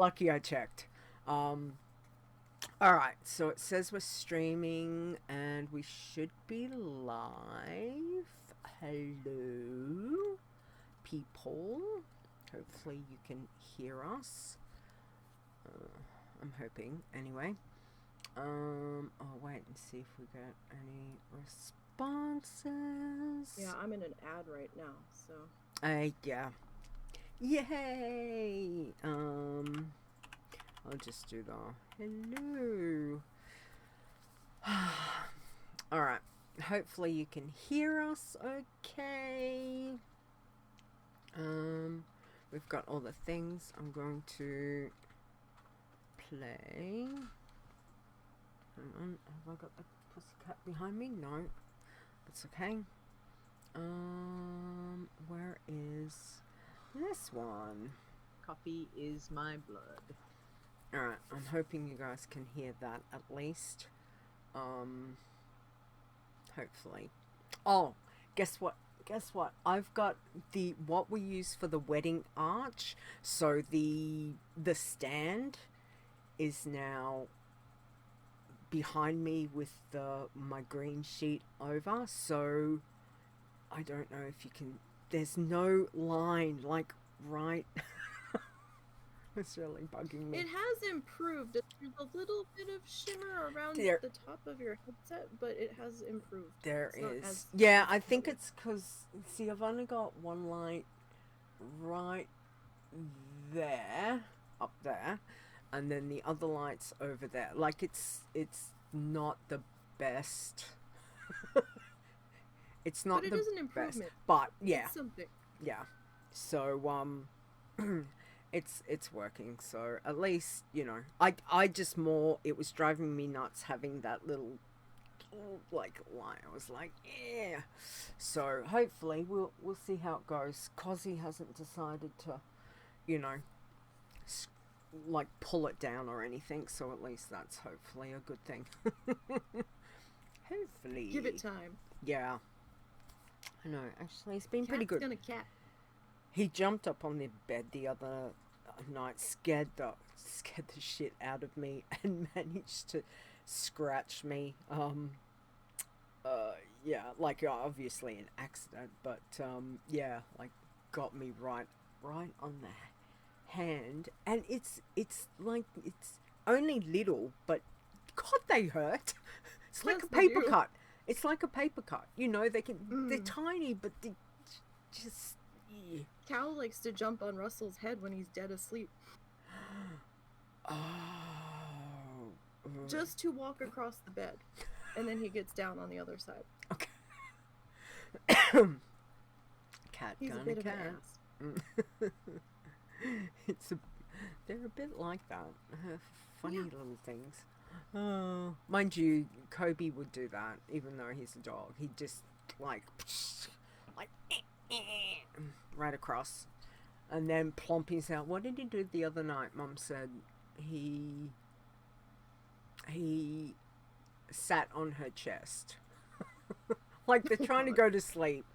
lucky I checked. Alright, so it says we're streaming and we should be live. Hello, people. Hopefully you can hear us. I'm hoping, anyway. I'll wait and see if we get any responses. Yeah, I'm in an ad right now, so. Yeah. Yay! I'll just do the hello. Alright. Hopefully you can hear us okay. We've got all the things. I'm going to play. Hang on. Have I got the pussycat behind me? No. It's okay. Where is this one? Coffee is my blood. Alright, I'm hoping you guys can hear that at least. Hopefully. Oh, guess what? I've got what we use for the wedding arch. So the stand is now behind me with my green sheet over. So I don't know if you can. There's no line like right. It's really bugging me. It has improved. There's a little bit of shimmer around the top of your headset, but it has improved. There is. Yeah, I think it's because, see, I've only got one light right there, up there, and then the other light's over there. Like, it's not the best. It's not but it the is an improvement. Best. But, yeah. It's something. Yeah. So, it's working, so at least, you know, I just it was driving me nuts having that little like line. I was like, yeah. So hopefully we'll see how it goes. Cozzy hasn't decided to, you know, like pull it down or anything, so at least that's hopefully a good thing. Hopefully. Give it time. Yeah. I know, actually it's been pretty good. Cat's gonna cat. He jumped up on the bed the other night, scared the shit out of me, and managed to scratch me. Yeah, like obviously an accident, but yeah, like got me right on the hand, and it's like it's only little, but God, they hurt. It's like a paper cut. It's like a paper cut. You know, they're tiny, but they just. Yeah. Cal likes to jump on Russell's head when he's dead asleep. Oh. Just to walk across the bed. And then he gets down on the other side. Okay. Cat he's gonna a bit cat. Of an ass. They're a bit like that. Funny little things. Mind you, Kobe would do that, even though he's a dog. He'd just like right across, and then plomp his out. What did he do the other night? Mum said he sat on her chest. Like they're trying to go to sleep,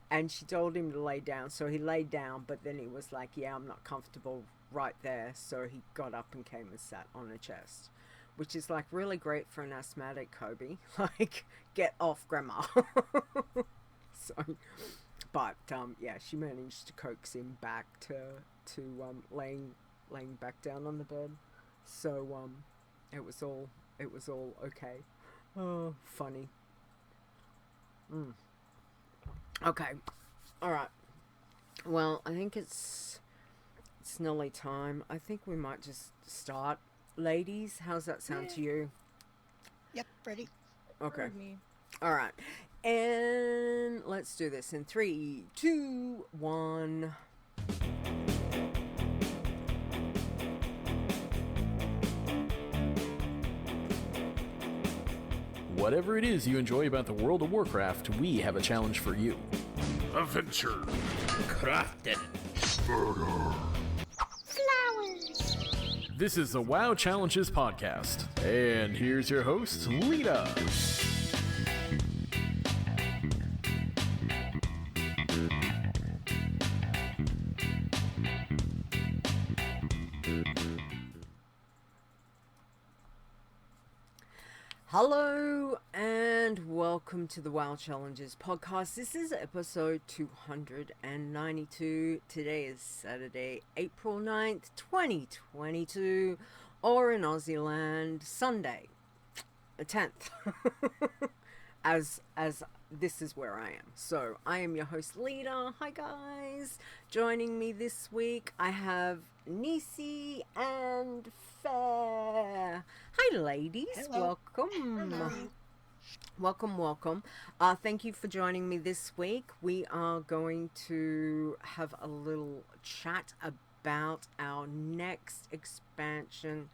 and she told him to lay down, so he laid down, but then he was like, yeah, I'm not comfortable right there, so he got up and came and sat on her chest, which is like really great for an asthmatic, Kobe. Like, get off, grandma. So but yeah, she managed to coax him back to laying back down on the bed. So it was all okay. Oh, funny. Okay. All right. Well, I think it's nearly time. I think we might just start. Ladies, how's that sound to you? Yep, ready. Okay. All right. And let's do this in 3, 2, 1. Whatever it is you enjoy about the World of Warcraft, we have a challenge for you. Adventure. Crafting. Murder. Flowers. This is the WoW Challenges podcast. And here's your host, Lita. Hello and welcome to the WoW Challenges podcast. This is episode 292. Today is Saturday, April 9th, 2022, or in Aussie land, Sunday, the 10th. as this is where I am. So I am your host, Lita. Hi guys. Joining me this week, I have Nisey and Ferre. Hi ladies. Hello. Welcome. Hello. Welcome. Thank you for joining me this week. We are going to have a little chat about our next expansion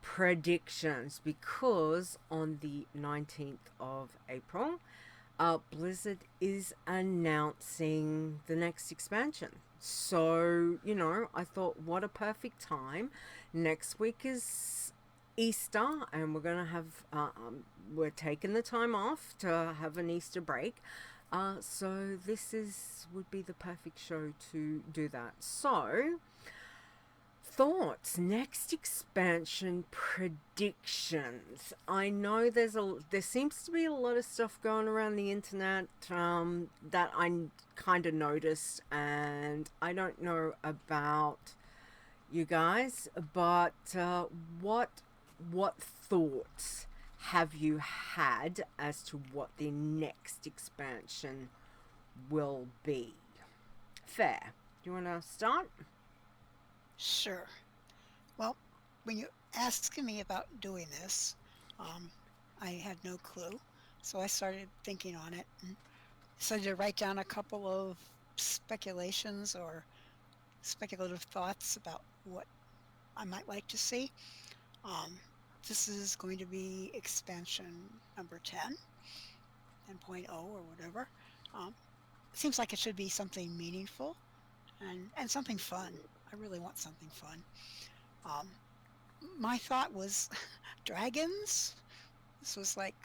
predictions, because on the 19th of April, Blizzard is announcing the next expansion. So, you know, I thought, what a perfect time. Next week is Easter, and we're gonna have we're taking the time off to have an Easter break. So this would be the perfect show to do that. So, thoughts, next expansion predictions. I know there seems to be a lot of stuff going around the internet that I kind of noticed, and I don't know about you guys, but what thoughts have you had as to what the next expansion will be? Fair, do you want to start? Sure. Well, when you asked me about doing this, I had no clue. So I started thinking on it and decided to write down a couple of speculations or speculative thoughts about what I might like to see. This is going to be expansion number 10, 10.0 or whatever. Seems like it should be something meaningful and something fun. I really want something fun. My thought was dragons. This was like,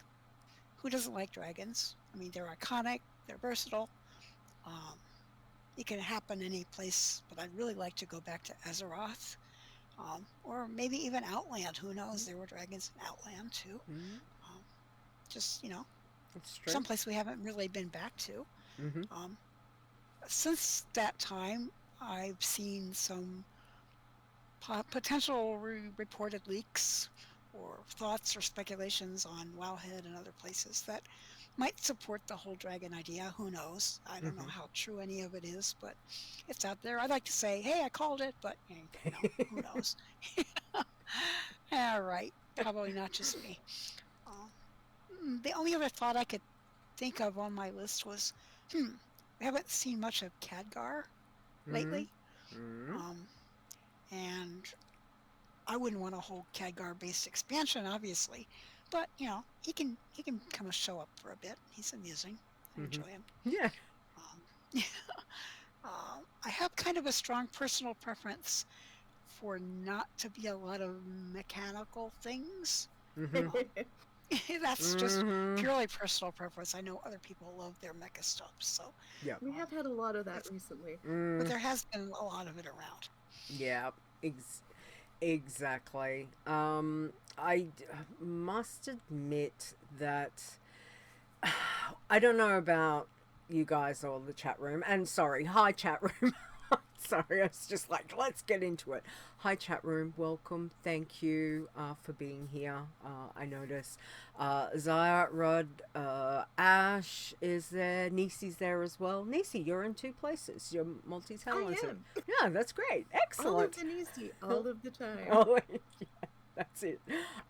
who doesn't like dragons? I mean, they're iconic, they're versatile. It can happen any place, but I'd really like to go back to Azeroth. Or maybe even Outland. Who knows? There were dragons in Outland too. Just, you know, That's true. someplace we haven't really been back to. Mm-hmm. Since that time, I've seen some potential reported leaks or thoughts or speculations on Wowhead and other places that might support the whole dragon idea. Who knows? I don't know how true any of it is, but it's out there. I'd like to say, hey, I called it, but you know, who knows? All right, probably not just me. The only other thought I could think of on my list was, we haven't seen much of Khadgar lately. And I wouldn't want a whole Khadgar-based expansion, obviously, but you know, he can kind of show up for a bit. He's amusing. I enjoy him. Yeah. I have kind of a strong personal preference for not to be a lot of mechanical things. That's just purely personal preference. I know other people love their mecha stuff, so Yeah. We have had a lot of that recently. but there has been a lot of it around. Yeah, exactly. I must admit that I don't know about you guys or the chat room. And sorry, hi chat room. Sorry, I was just like, let's get into it. Hi chat room, welcome, thank you for being here. I notice Zaya, Rod, Ash is there, Nisey's there as well. Nisey, you're in two places, you're multi-talented. I am. Yeah, that's great, All excellent. of the easy, all of the time. Oh, yeah, that's it.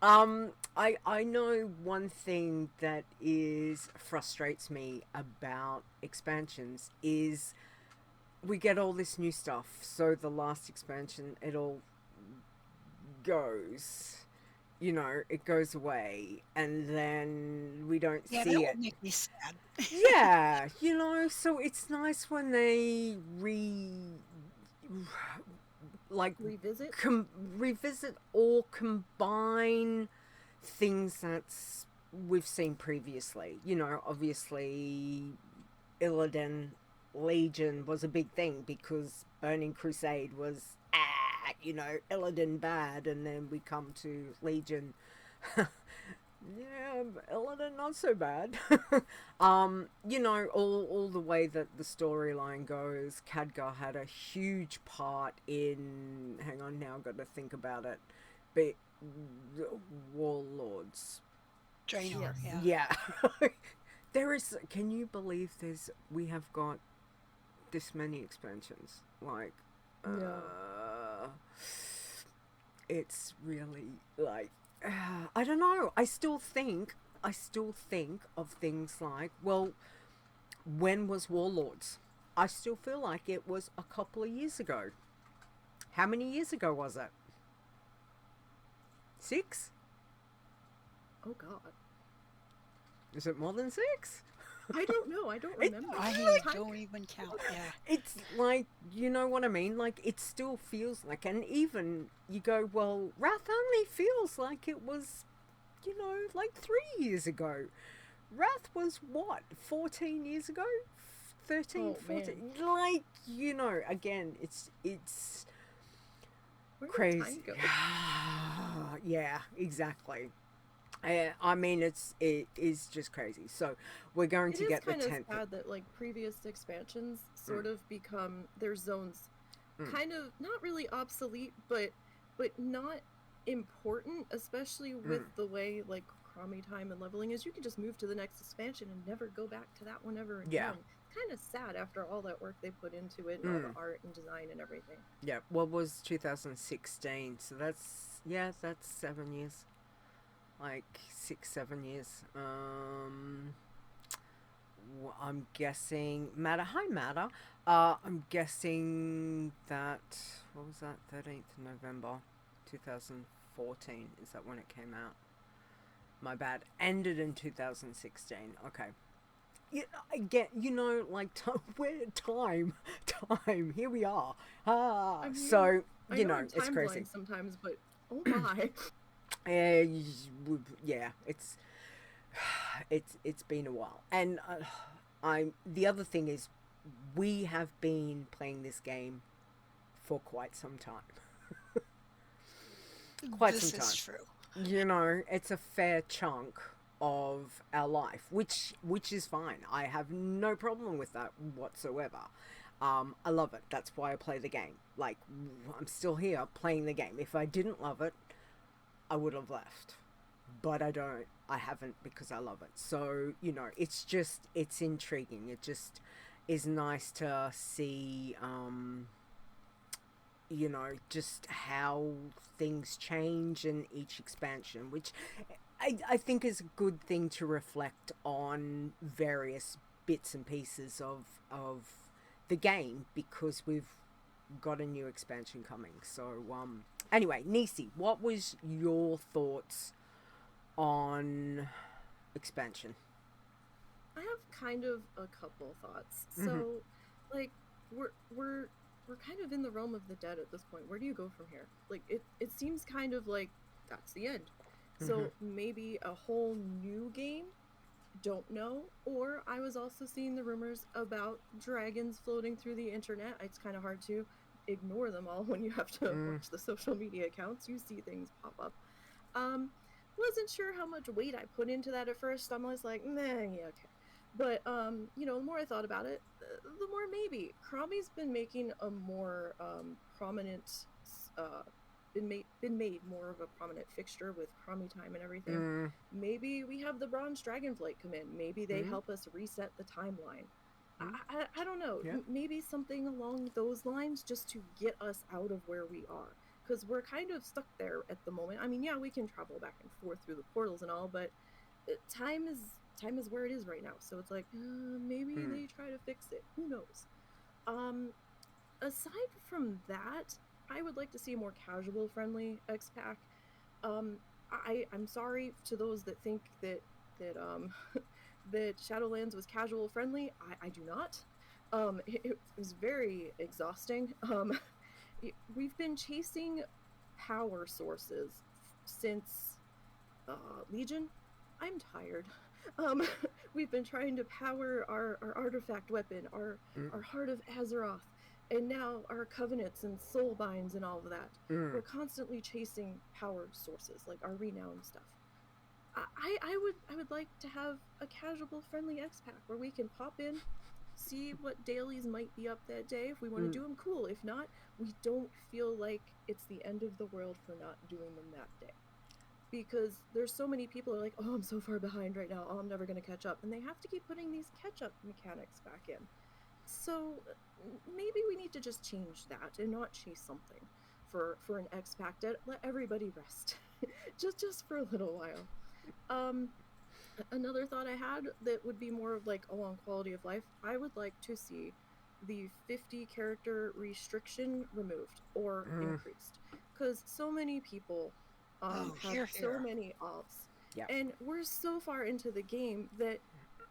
I know one thing that frustrates me about expansions is we get all this new stuff. So the last expansion, it all goes, you know, it goes away, and then we don't Yeah, see that it. would make me sad. Yeah, you know, so it's nice when they Revisit. revisit or combine things that's we've seen previously. You know, obviously Illidan Legion was a big thing because Burning Crusade was you know, Illidan bad, and then we come to Legion Yeah, Eleanor, not so bad. You know, all the way that the storyline goes, Khadgar had a huge part in. Hang on, now I've got to think about it. But warlords. Draenor, yeah. Yeah. There is. Can you believe we have got this many expansions? Like, No. it's really like. I don't know. I still think of things like, well, when was Warlords? I still feel like it was a couple of years ago. How many years ago was it? 6? Oh God. Is it more than 6? I don't know. I don't remember. I don't even count. Yeah. It's like, you know what I mean? Like, it still feels like, and even you go, well, Wrath only feels like it was, you know, like 3 years ago. Wrath was what, 14 years ago? 13, 14? Man. Like, you know, again, it's Where did crazy. time go? Yeah, exactly. I mean, it is just crazy. So we're going to get the 10th. It is kind of sad that like previous expansions sort of become their zones, kind of not really obsolete, but not important, especially with the way like Crommy time and leveling is. You can just move to the next expansion and never go back to that one ever again. Yeah. Kind of sad after all that work they put into it and all the art and design and everything. Yeah. What was 2016? So that's 7 years. Like 6-7 years. I'm guessing Matter. Hi, Matter. I'm guessing that, what was that? 13th November 2014. Is that when it came out? My bad. Ended in 2016. Okay. Yeah, I get, you know, like, time. Here we are. I mean, so, you know, it's crazy. Sometimes, but oh my. Yeah, it's been a while, and the other thing is, we have been playing this game for quite some time. This is true. You know, it's a fair chunk of our life, which is fine. I have no problem with that whatsoever. I love it. That's why I play the game. Like, I'm still here playing the game. If I didn't love it, I would have left, but I haven't because I love it. So, you know, it's intriguing. It just is nice to see, you know, just how things change in each expansion, which I think is a good thing to reflect on various bits and pieces of the game, because we've got a new expansion coming. So, anyway, Nisey, what was your thoughts on expansion? I have kind of a couple thoughts. So, like, we're kind of in the realm of the dead at this point. Where do you go from here? Like, it seems kind of like that's the end. So maybe a whole new game? Don't know. Or I was also seeing the rumors about dragons floating through the internet. It's kind of hard to ignore them all when you have to watch the social media accounts. You see things pop up. Wasn't sure how much weight I put into that at first. I'm always like, nah, yeah, okay. But you know, the more I thought about it, the more maybe. Crommy's been making a more prominent been made more of a prominent fixture with Crommy time and everything. Maybe we have the Bronze Dragonflight come in. Maybe they help us reset the timeline. I don't know. Yeah. Maybe something along those lines, just to get us out of where we are, because we're kind of stuck there at the moment. I mean, yeah, we can travel back and forth through the portals and all, but time is where it is right now. So it's like, maybe they try to fix it. Who knows? Aside from that, I would like to see a more casual friendly X-Pack. I'm sorry to those that think that that Shadowlands was casual friendly. I do not. It was very exhausting. We've been chasing power sources since Legion. I'm tired. We've been trying to power our artifact weapon, our Heart of Azeroth, and now our Covenants and Soulbinds and all of that. We're constantly chasing power sources, like our renown stuff. I would like to have a casual, friendly X pack where we can pop in, see what dailies might be up that day. If we want to do them, cool. If not, we don't feel like it's the end of the world for not doing them that day. Because there's so many people who are like, oh, I'm so far behind right now. Oh, I'm never going to catch up. And they have to keep putting these catch-up mechanics back in. So maybe we need to just change that and not chase something for an X pack. Let everybody rest. just for a little while. Another thought I had that would be more of like along quality of life, I would like to see the 50 character restriction removed or increased, because so many people have so many offs, and we're so far into the game that,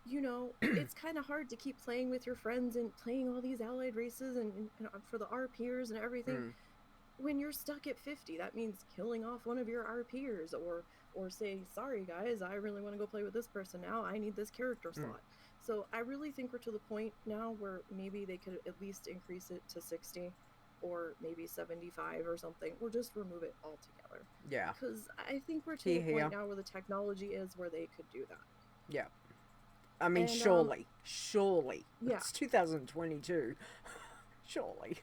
you know, it's kind of hard to keep playing with your friends and playing all these allied races and for the RPers and everything. When you're stuck at 50, that means killing off one of your RPers, or say, sorry guys, I really want to go play with this person now, I need this character slot. So I really think we're to the point now where maybe they could at least increase it to 60 or maybe 75 or something, or just remove it altogether. Yeah. Because I think we're to the point now where the technology is where they could do that. Yeah. I mean, surely. Yeah. It's 2022. Surely.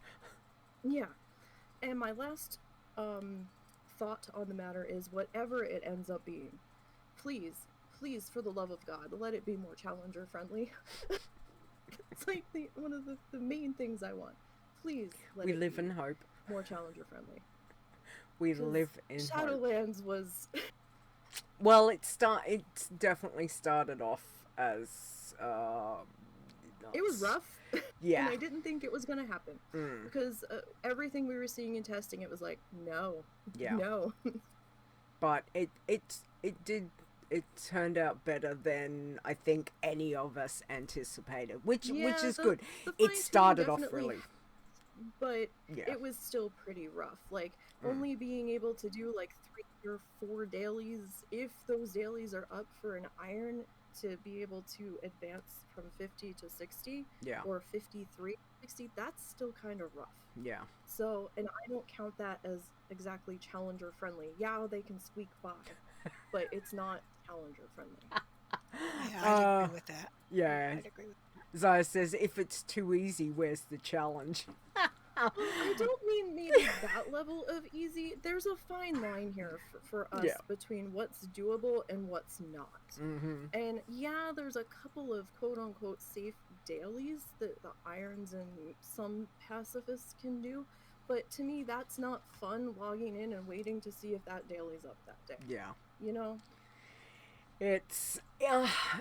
Yeah. And my last thought on the matter is, whatever it ends up being, please, for the love of God, let it be more challenger friendly. It's like one of the main things I want. Please, let we live in hope. More challenger friendly. We live in Shadowlands hope. Was. Well, it definitely started off as. It was rough. Yeah. And I didn't think it was going to happen. Because everything we were seeing in testing, it was like, no. Yeah. No. But it turned out better than I think any of us anticipated, which is good. It started off really. But it was still pretty rough. Like, only being able to do like 3 or 4 dailies, if those dailies are up for an iron, to be able to advance from 50 to 60 or 53 to 60, that's still kind of rough. Yeah. So, and I don't count that as exactly challenger friendly. Yeah, they can squeak by, but it's not challenger friendly. Yeah, I'd agree with that. Yeah. I'd agree with that. Zaya says, if it's too easy, where's the challenge? Well, I don't mean maybe that level of easy. There's a fine line here for us between what's doable and what's not. And yeah, there's a couple of quote-unquote safe dailies that the irons and some pacifists can do, but to me that's not fun, logging in and waiting to see if that daily's up that day. Yeah. You know? It's,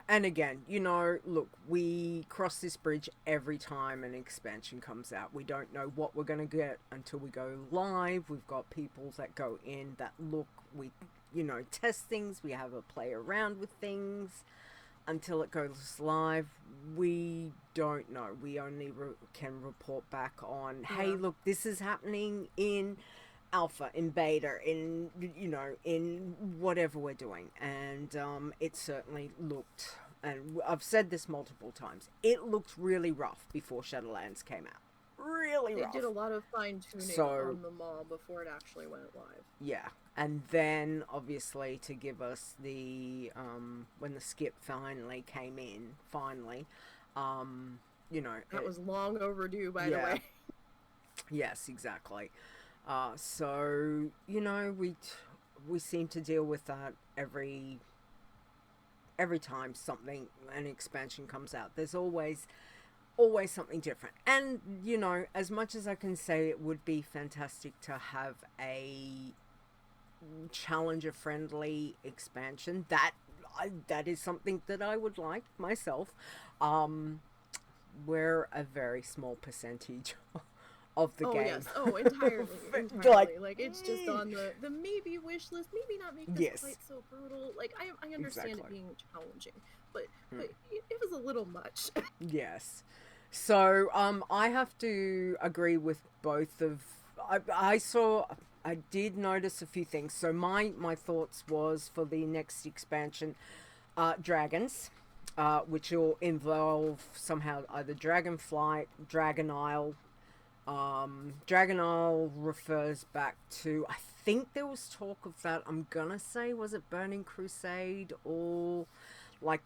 and again, you know, look, we cross this bridge every time an expansion comes out. We don't know what we're going to get until we go live. We've got people that go in that look, we, you know, test things. We have a play around with things until it goes live. We don't know. We only can report back on, hey, look, this is happening in alpha, in beta, in, you know, in whatever we're doing. And it certainly looked, and I've said this multiple times, it looked really rough before Shadowlands came out. Really rough. They did a lot of fine-tuning on the mall before it actually went live. Yeah. And then, obviously, to give us the, when the skip finally came in, you know. That was long overdue, by the way. Yes, exactly. So, you know, we seem to deal with that every time an expansion comes out. There's always something different. And, you know, as much as I can say it would be fantastic to have a challenger-friendly expansion, that is something that I would like myself. We're a very small percentage of the game. Yes. Entirely. Like it's just on the maybe wish list, maybe not make this quite so brutal. Like I understand it being challenging, but it was a little much. Yes. So I have to agree with both of I did notice a few things. So my thoughts was for the next expansion, dragons, which will involve somehow either Dragonflight, Dragon Isle. Dragon Isle refers back to, I think there was talk of that. I'm gonna say, was it Burning Crusade or like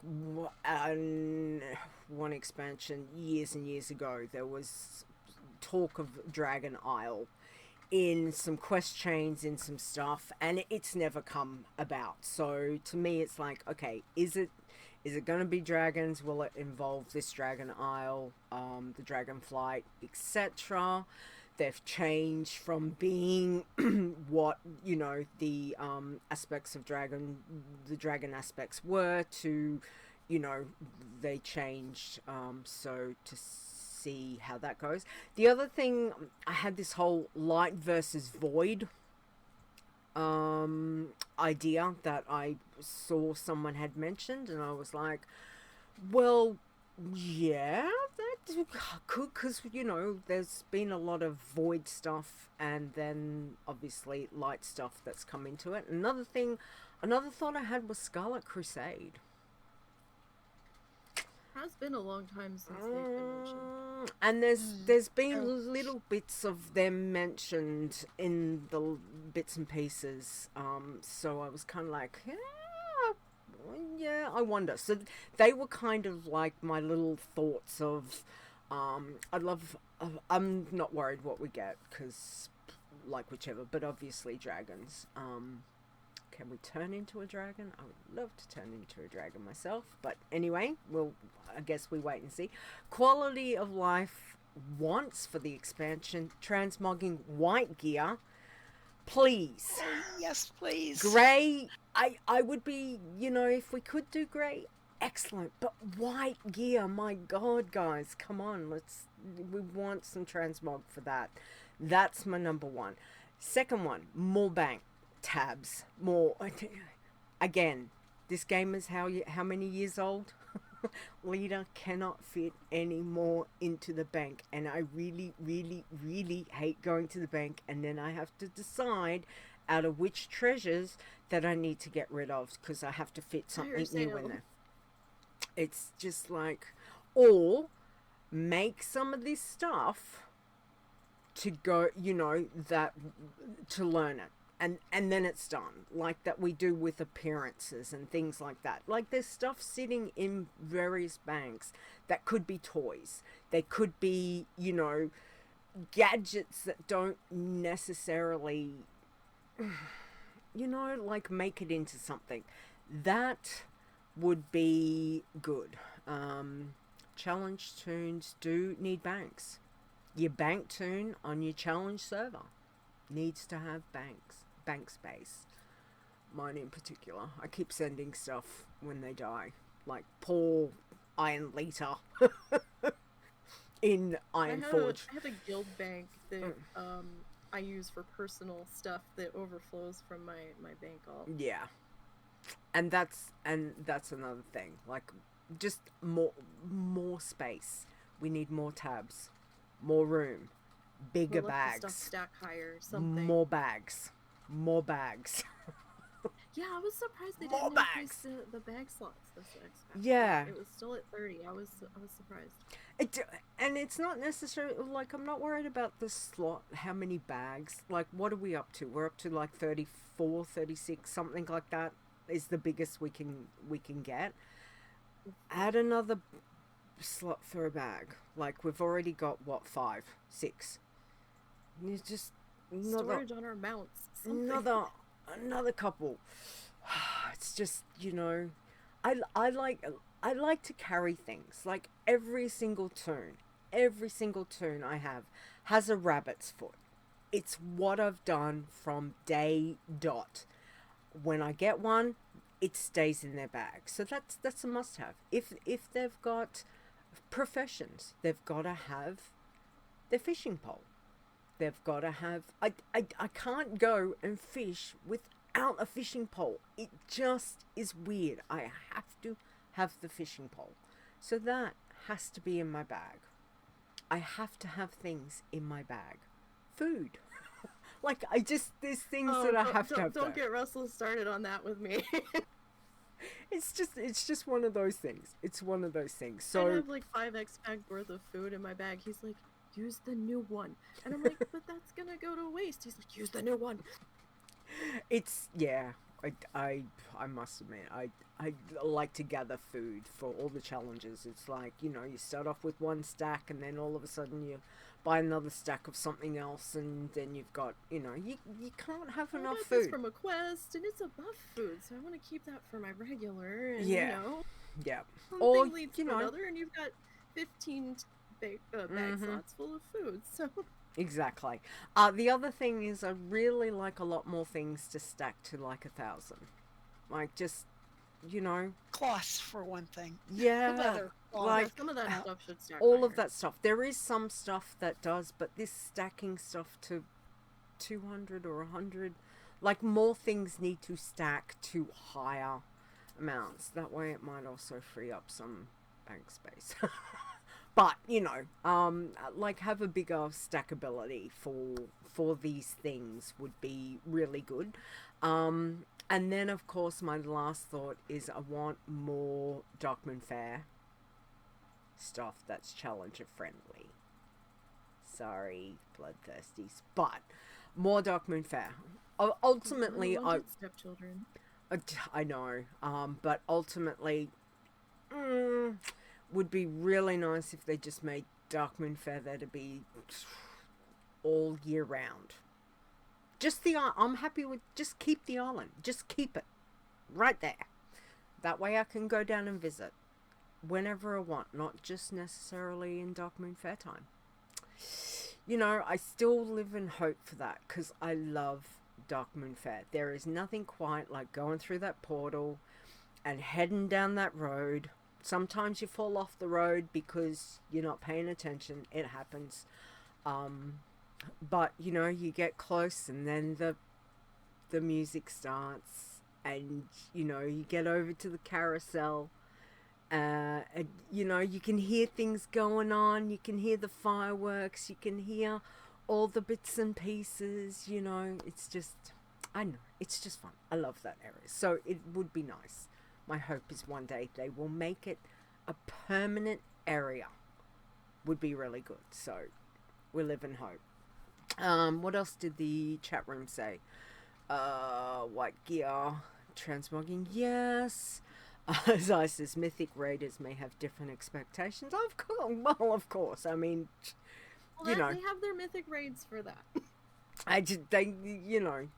one expansion years and years ago? There was talk of Dragon Isle in some quest chains, in some stuff, and it's never come about. So to me, it's like, okay, is it going to be dragons? Will it involve this Dragon Isle, the Dragon Flight, etc.? They've changed from being what, you know, the aspects of the dragon aspects were to, you know, they changed. So to see how that goes. The other thing, I had this whole light versus void idea that I saw someone had mentioned, and I was like, well, yeah, that could, because, you know, there's been a lot of void stuff and then obviously light stuff that's come into it. Another thought I had was Scarlet Crusade. Has been a long time since they've been mentioned. And there's been little bits of them mentioned in the bits and pieces. So I was kind of like, yeah, I wonder. So they were kind of like my little thoughts of, I'm not worried what we get, because like whichever, but obviously dragons. Can we turn into a dragon? I would love to turn into a dragon myself. But anyway, I guess we wait and see. Quality of life wants for the expansion. Transmogging white gear. Please. Yes, please. Grey. I would be, you know, if we could do grey, excellent. But white gear, my God, guys. Come on. We want some transmog for that. That's my number one. Second one, more bank. Tabs, more. Again, this game is how many years old? Leader cannot fit any more into the bank, and I really, really, really hate going to the bank and then I have to decide out of which treasures that I need to get rid of because I have to fit something new in there. It's just like, or make some of this stuff to go, you know, that to learn it. And then it's done, like that we do with appearances and things like that. Like there's stuff sitting in various banks that could be toys. They could be, you know, gadgets that don't necessarily, you know, like make it into something. That would be good. Challenge tunes do need banks. Your bank tune on your challenge server needs to have bank space. Mine in particular. I keep sending stuff when they die. Like poor Iron Lita in Iron Forge. I have a guild bank that I use for personal stuff that overflows from my bank alt. Yeah. And that's another thing. Like just more space. We need more tabs. More room. Bigger bags. Stuff stack higher, something. More bags. Yeah, I was surprised they More didn't bags. increase the bag slots this expansion. Yeah. It was still at 30. I was surprised. And it's not necessarily, like, I'm not worried about the slot, how many bags. Like, what are we up to? We're up to, like, 34, 36, something like that is the biggest we can get. Add another slot for a bag. Like, we've already got, what, 5, 6. It's just Storage on our mounts. Something. Another couple. It's just, you know, I like to carry things. Like every single tune I have has a rabbit's foot. It's what I've done from day dot. When I get one, it stays in their bag. So that's a must-have. If they've got professions, they've got to have their fishing pole. They've got to have... I can't go and fish without a fishing pole. It just is weird. I have to have the fishing pole. So that has to be in my bag. I have to have things in my bag. Food. Like, there's things that I have to have. Don't get Russell started on that with me. It's just one of those things. It's one of those things. So I have like 5x pack worth of food in my bag. He's like, use the new one. And I'm like, but that's gonna go to waste. He's like, use the new one. It's yeah. I must admit I like to gather food for all the challenges. It's like, you know, you start off with one stack and then all of a sudden you buy another stack of something else, and then you've got, you know, you can't have I enough got this food. from a quest, and it's a buff food, so I want to keep that for my regular. And Yeah. you know, Yeah. one Or, thing leads you to know, another, and you've got 15 bag slots full of food. So exactly. The other thing is I really like a lot more things to stack to like 1,000. Like just, you know, Cloths for one thing. yeah, Leather. like some of that stuff should stack all higher. of that stuff. There is some stuff that does, but this stacking stuff to 200 or 100, like more things need to stack to higher amounts. That way it might also free up some bank space. But, you know, like have a bigger stackability for these things would be really good. And then, of course, my last thought is I want more Darkmoon Fair stuff that's challenger friendly. Sorry, bloodthirsties, but more Darkmoon Fair. Ultimately, Stepchildren. I know, but ultimately, would be really nice if they just made Darkmoon Fair there to be all year round. Just I'm happy with just keep the island. Just keep it right there. That way I can go down and visit whenever I want, not just necessarily in Darkmoon Fair time. You know, I still live in hope for that because I love Darkmoon Fair. There is nothing quite like going through that portal and heading down that road. Sometimes you fall off the road because you're not paying attention. It happens. But, you know, you get close and then the music starts and, you know, you get over to the carousel. And, you know, you can hear things going on. You can hear the fireworks. You can hear all the bits and pieces, you know. It's just, I know, it's just fun. I love that area. So it would be nice. My hope is one day they will make it a permanent area. Would be really good. So we live in hope. What else did the chat room say? White gear, transmogging, yes. Zai says mythic raiders may have different expectations. Of course, well, of course. I mean, you know, they have their mythic raids for that. they, you know,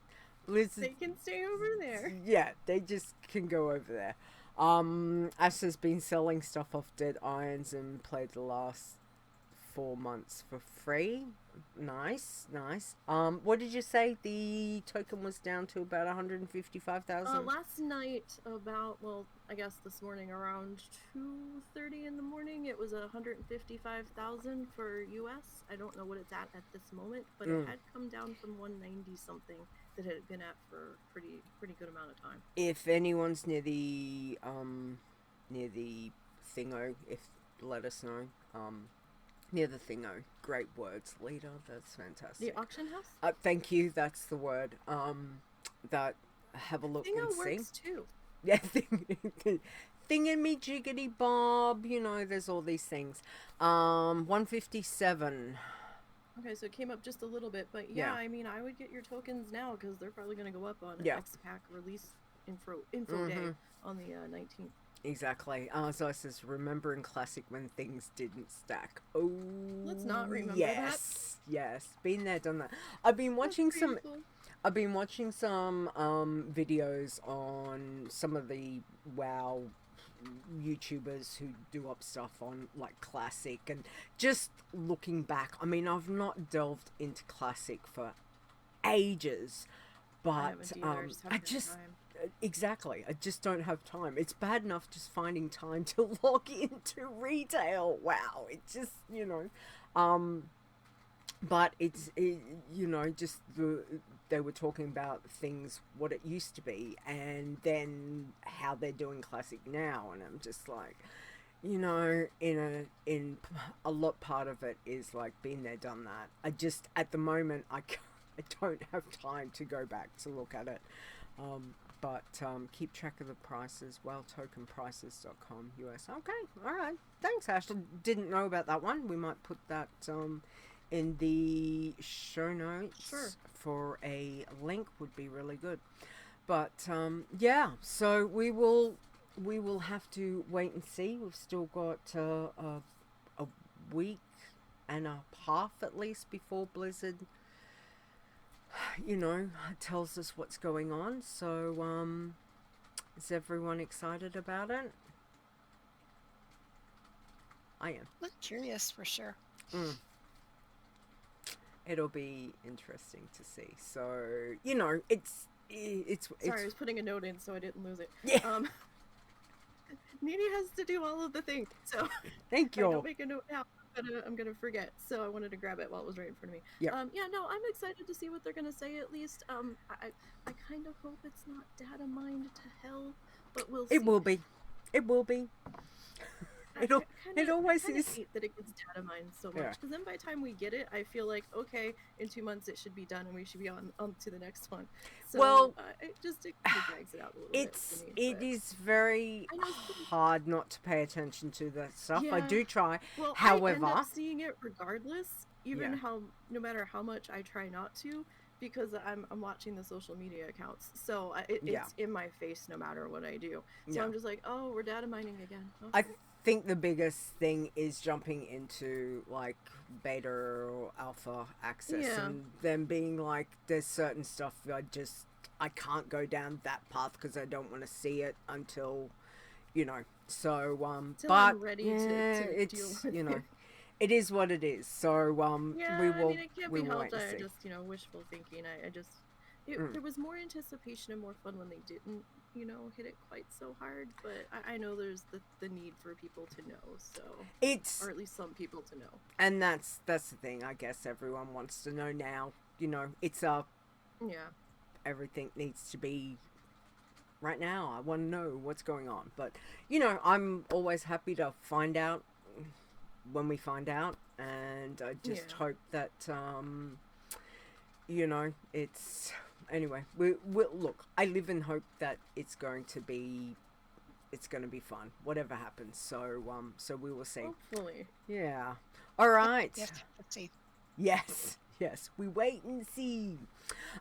Blizzard, They can stay over there. yeah, they just can go over there. Ash has been selling stuff off Dead Irons and played the last 4 months for free. Nice. What did you say? The token was down to about 155,000? Last night, I guess this morning around 2:30 in the morning, it was 155,000 for US. I don't know what it's at this moment, but it had come down from 190 something that it had been at for a pretty good amount of time. If anyone's near the thingo, let us know. Near the thingo. Great words, leader. That's fantastic. The auction house? Thank you. That's the word. That have a look Thingo and see. works too. Yeah, thingamy jiggity bob. You know, there's all these things. 157. Okay, so it came up just a little bit, but Yeah. I mean, I would get your tokens now because they're probably going to go up on Yeah. X-Pack release info day on the 19th. Exactly. So it says, remember in Classic when things didn't stack. Oh, Let's not remember that. Yes. Been there, done that. I've been watching some videos on some of the WoW YouTubers who do up stuff on like Classic and just looking back. I mean, I've not delved into Classic for ages, but I just exactly. I just don't have time. It's bad enough just finding time to log into retail. Wow. It's just, you know, but you know, just they were talking about things, what it used to be, and then how they're doing Classic now. And I'm just like, you know, in a lot part of it is like been there, done that. I just, at the moment, I don't have time to go back to look at it. But keep track of the prices. WoWtokenprices.com US. Okay, all right. Thanks, Ash. Didn't know about that one. We might put that in the show notes Sure. for a link would be really good. But yeah, so we will have to wait and see. We've still got a week and a half at least before Blizzard, tells us what's going on. So is everyone excited about it? I am. I'm curious for sure. It'll be interesting to see. So it's Sorry, I was putting a note in so I didn't lose it. Yeah. Nini has to do all of the things, so Thank if I you. don't make a note now, I'm gonna forget. So I wanted to grab it while it was right in front of me. Yeah. Yeah, no, I'm excited to see what they're gonna say. At least, I kind of hope it's not data mined to hell, but we'll see. It will be. It will be. It always I is. hate that it gets data mined so much, Yeah. because then by the time we get it, I feel like, okay, in 2 months it should be done and we should be on to the next one. So Well, it drags it out a little bit for me. It but- is very I know it's pretty- hard not to pay attention to that stuff. I Yeah. do try. Well, However, I end up seeing it regardless, even Yeah. no matter how much I try not to, because I'm watching the social media accounts, so it's Yeah. in my face no matter what I do. So Yeah. I'm just like, oh, we're data mining again. I Okay. think the biggest thing is jumping into like beta or alpha access Yeah. and them being like, there's certain stuff I can't go down that path because I don't want to see it until, So Till but I'm ready yeah, to it's deal with it. It is what it is. So Yeah, we will. I mean, it can't we be will helped. wait and I see. just, wishful thinking. I just, Mm. there was more anticipation and more fun when they didn't, hit it quite so hard. But I know there's the need for people to know, so, It's or at least some people to know. and that's the thing. I guess everyone wants to know now. It's up. Yeah. Everything needs to be right now. I want to know what's going on. But, I'm always happy to find out when we find out. And I just Yeah. hope that, it's... Anyway, we'll look, I live in hope that it's going to be fun, whatever happens. So we will see. Hopefully. Yeah. All right. Yes, let's see. Yes, we wait and see.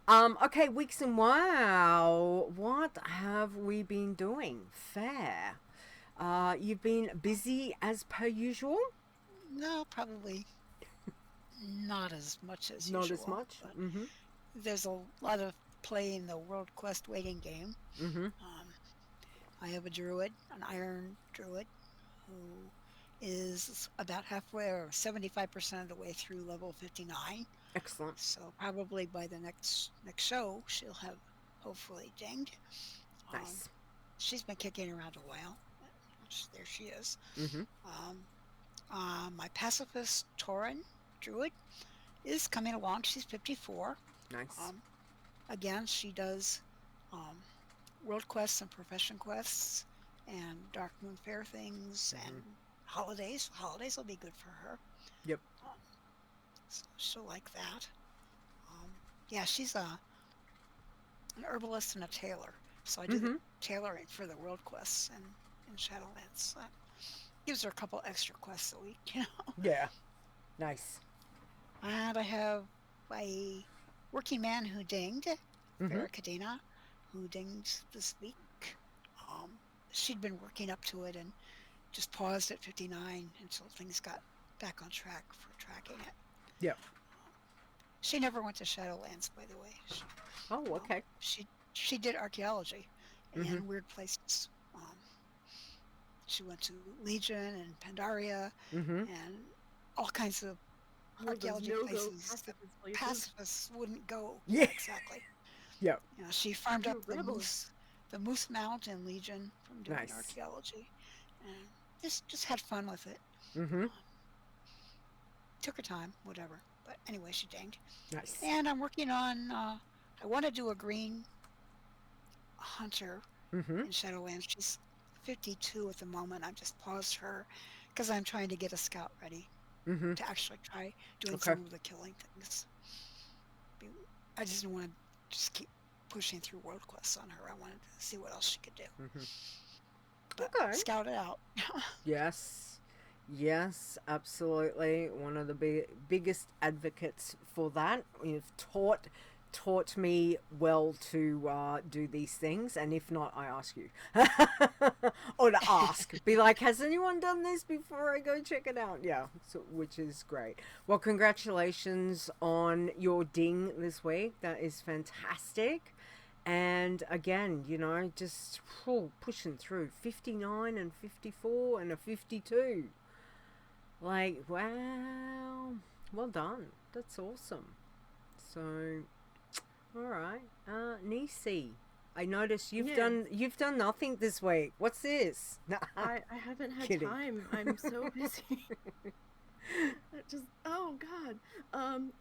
Okay, Weeks and WoW. What have we been doing? Fair. You've been busy as per usual? No, probably not as much as Not usual. as much? but Mm-hmm. There's a lot of play in the World Quest waiting game. Mm-hmm. I have a druid, an iron druid, who is about halfway or 75% of the way through level 59. Excellent. So probably by the next show, she'll have hopefully dinged. Nice. She's been kicking around a while. There she is. Mm-hmm. My pacifist Tauren druid is coming along. She's 54. Nice. Again, she does world quests and profession quests and Darkmoon Fair things and holidays. Holidays will be good for her. Yep. So she'll like that. Yeah, she's an herbalist and a tailor. So I do the tailoring for the world quests and in Shadowlands. That gives her a couple extra quests a week, Yeah. Nice. And I have a working man who dinged, Mm-hmm. Ferrekadyna, who dinged this week. She'd been working up to it and just paused at 59 until things got back on track for tracking it. Yep. She never went to Shadowlands, by the way. Oh, okay. She did archaeology in weird places. She went to Legion and Pandaria Mm-hmm. and all kinds of All those archaeology no-go places that pacifist places. pacifists wouldn't go. Yeah. Exactly. Yep. She farmed You're up the rebels. moose mount in Legion from doing Nice. archaeology, and just had fun with it. Mm-hmm. Took her time, whatever. But anyway, she dinged. Nice. And I'm working on. I want to do a green hunter Mm-hmm. in Shadowlands. She's 52 at the moment. I've just paused her because I'm trying to get a scout ready Mm-hmm. to actually try doing Okay. some of the killing things. I just didn't want to just keep pushing through world quests on her. I wanted to see what else she could do. Mm-hmm. But Okay. scout it out. Yes. Yes, absolutely. One of the biggest advocates for that. You've taught me well to do these things, and if not, I ask you, or to ask, be like, has anyone done this before I go check it out? Yeah, so, which is great. Well, congratulations on your ding this week. That is fantastic. And again, just pushing through 59 and 54 and a 52. Like, wow. Well done. That's awesome. So, all right. Nisey, I noticed you've Yeah. done nothing this week. What's this? I haven't had Kidding. time. I'm so busy. Oh god.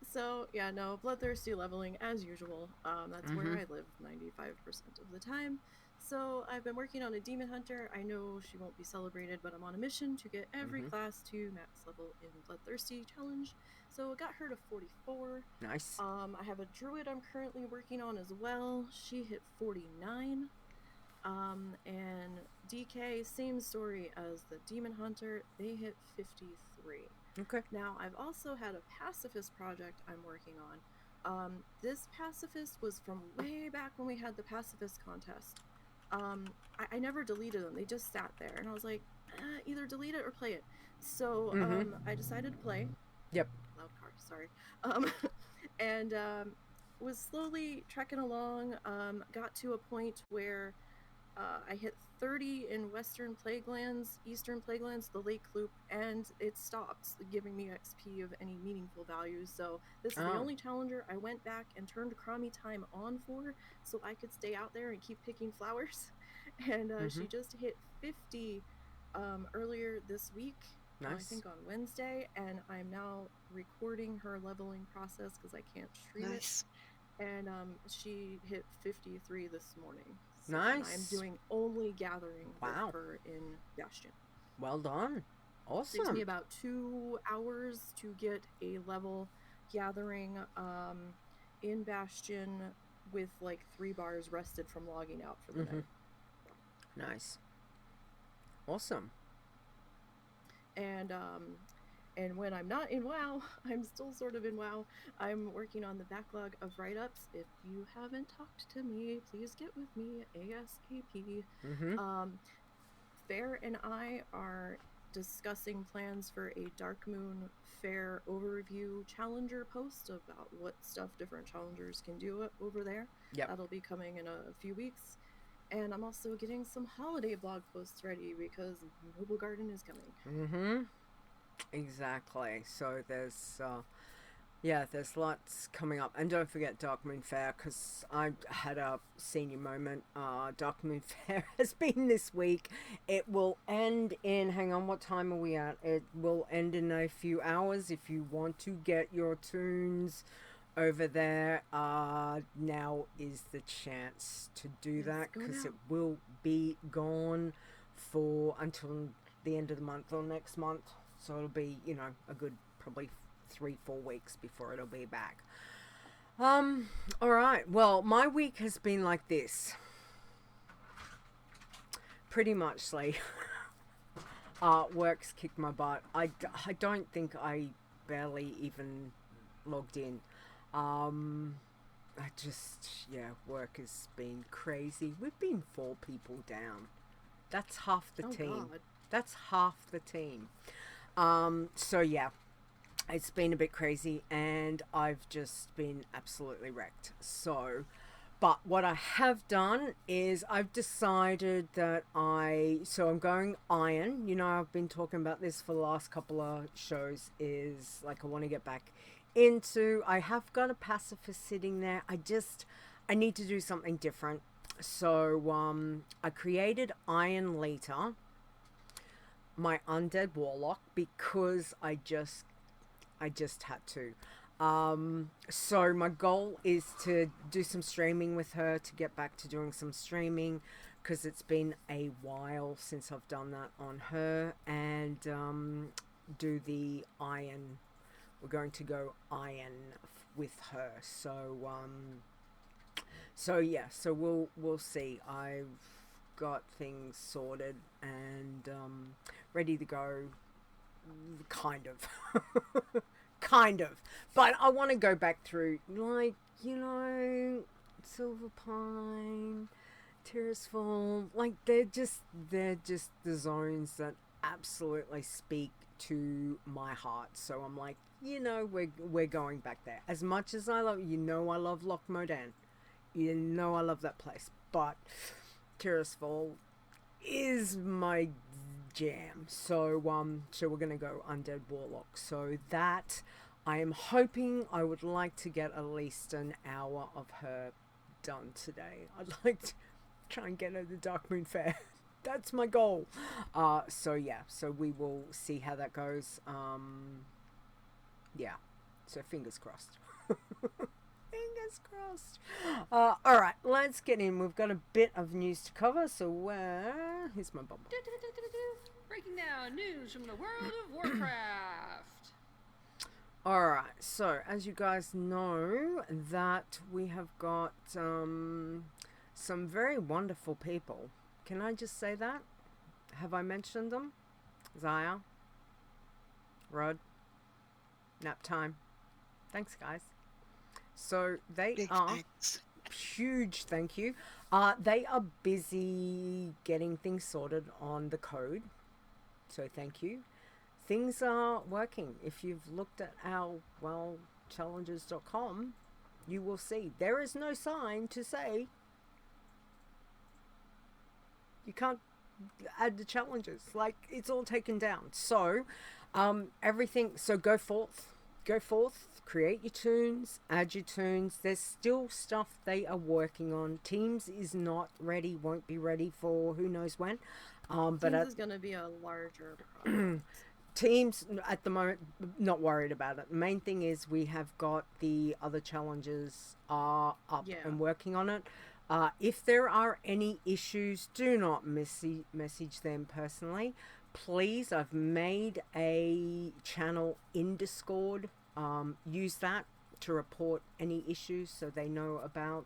So yeah, no, bloodthirsty leveling as usual. That's where I live 95% of the time. So I've been working on a demon hunter. I know she won't be celebrated, but I'm on a mission to get every class to max level in bloodthirsty challenge. So I got her to 44. Nice. I have a druid I'm currently working on as well. She hit 49. And DK, same story as the demon hunter. They hit 53. Okay. Now, I've also had a pacifist project I'm working on. This pacifist was from way back when we had the pacifist contest. I never deleted them. They just sat there. And I was like, either delete it or play it. So I decided to play. Yep. Loud car, sorry. And was slowly trekking along. Got to a point where I hit 30 in Western Plaguelands, Eastern Plaguelands, the Lake Loop, and it stopped giving me XP of any meaningful values. So this is the only challenger I went back and turned Crommy Time on for, so I could stay out there and keep picking flowers. And she just hit 50 earlier this week. Nice. I think on Wednesday, and I'm now recording her leveling process because I can't stream it. And she hit 53 this morning. So Nice. I'm doing only gathering with Wow. her in Bastion. Well done. Awesome. It takes me about 2 hours to get a level gathering in Bastion with like 3 bars rested from logging out for the night. Nice. Awesome. And when I'm not in WoW, I'm still sort of in WoW. I'm working on the backlog of write-ups. If you haven't talked to me, please get with me ASAP. Ferre and I are discussing plans for a Darkmoon Fair overview challenger post about what stuff different challengers can do over there. Yep. That'll be coming in a few weeks. And I'm also getting some holiday blog posts ready because Noble Garden is coming. Exactly. So there's there's lots coming up, and don't forget Darkmoon Fair, because I had a senior moment. Darkmoon Fair has been this week. It will end in, hang on, what time are we at? It will end in a few hours. If you want to get your tunes over there, now is the chance to do that, because it will be gone for until the end of the month or next month. So it'll be, a good probably 3-4 weeks before it'll be back. All right. Well, my week has been like this. Pretty much, work's kicked my butt. I don't think I barely even logged in. Work has been crazy. We've been 4 people down. That's half the team. God. That's half the team. It's been a bit crazy, and I've just been absolutely wrecked. But what I have done is I've decided that I'm going iron. I've been talking about this for the last couple of shows, is like I want to get back into, I have got a pacifist sitting there. I need to do something different. So, I created Iron Leader, my undead warlock, because I just had to. So my goal is to do some streaming with her, to get back to doing some streaming, because it's been a while since I've done that on her, and do the iron. We're going to go iron with her. So we'll see. I've got things sorted and ready to go kind of. Kind of. But I want to go back through, like, you know, Silver Pine, Tirisfal, like, they're just the zones that absolutely speak to my heart. So I'm like, you know, we're going back there. As much as I love, you know, I love Loch Modan. You know, I love that place. But Tirisfal is my jam. So we're gonna go Undead Warlock. So that I am hoping I would like to get at least an hour of her done today. I'd like to try and get her the Darkmoon Fair. That's my goal. So yeah, so we will see how that goes. Yeah, so fingers crossed. Fingers crossed. All right, let's get in. We've got a bit of news to cover, so here's my bubble. Breaking down news from the world of Warcraft. All right, so as you guys know, that we have got some very wonderful people. Can I just say that? Have I mentioned them? Zaya, Rod, nap time. Thanks, guys. So they Big are thanks. huge. Thank you. They are busy getting things sorted on the code. So thank you. Things are working. If you've looked at our challenges.com, you will see there is no sign to say you can't add the challenges. Like, it's all taken down. So everything, so go forth, create your tunes, add your tunes. There's still stuff they are working on. Teams is not ready, won't be ready for who knows when. But Teams is going to be a larger project. Teams at the moment, not worried about it. The main thing is we have got the other challenges are up and working on it. If there are any issues, do not message them personally. Please, I've made a channel in Discord. Use that to report any issues so they know about.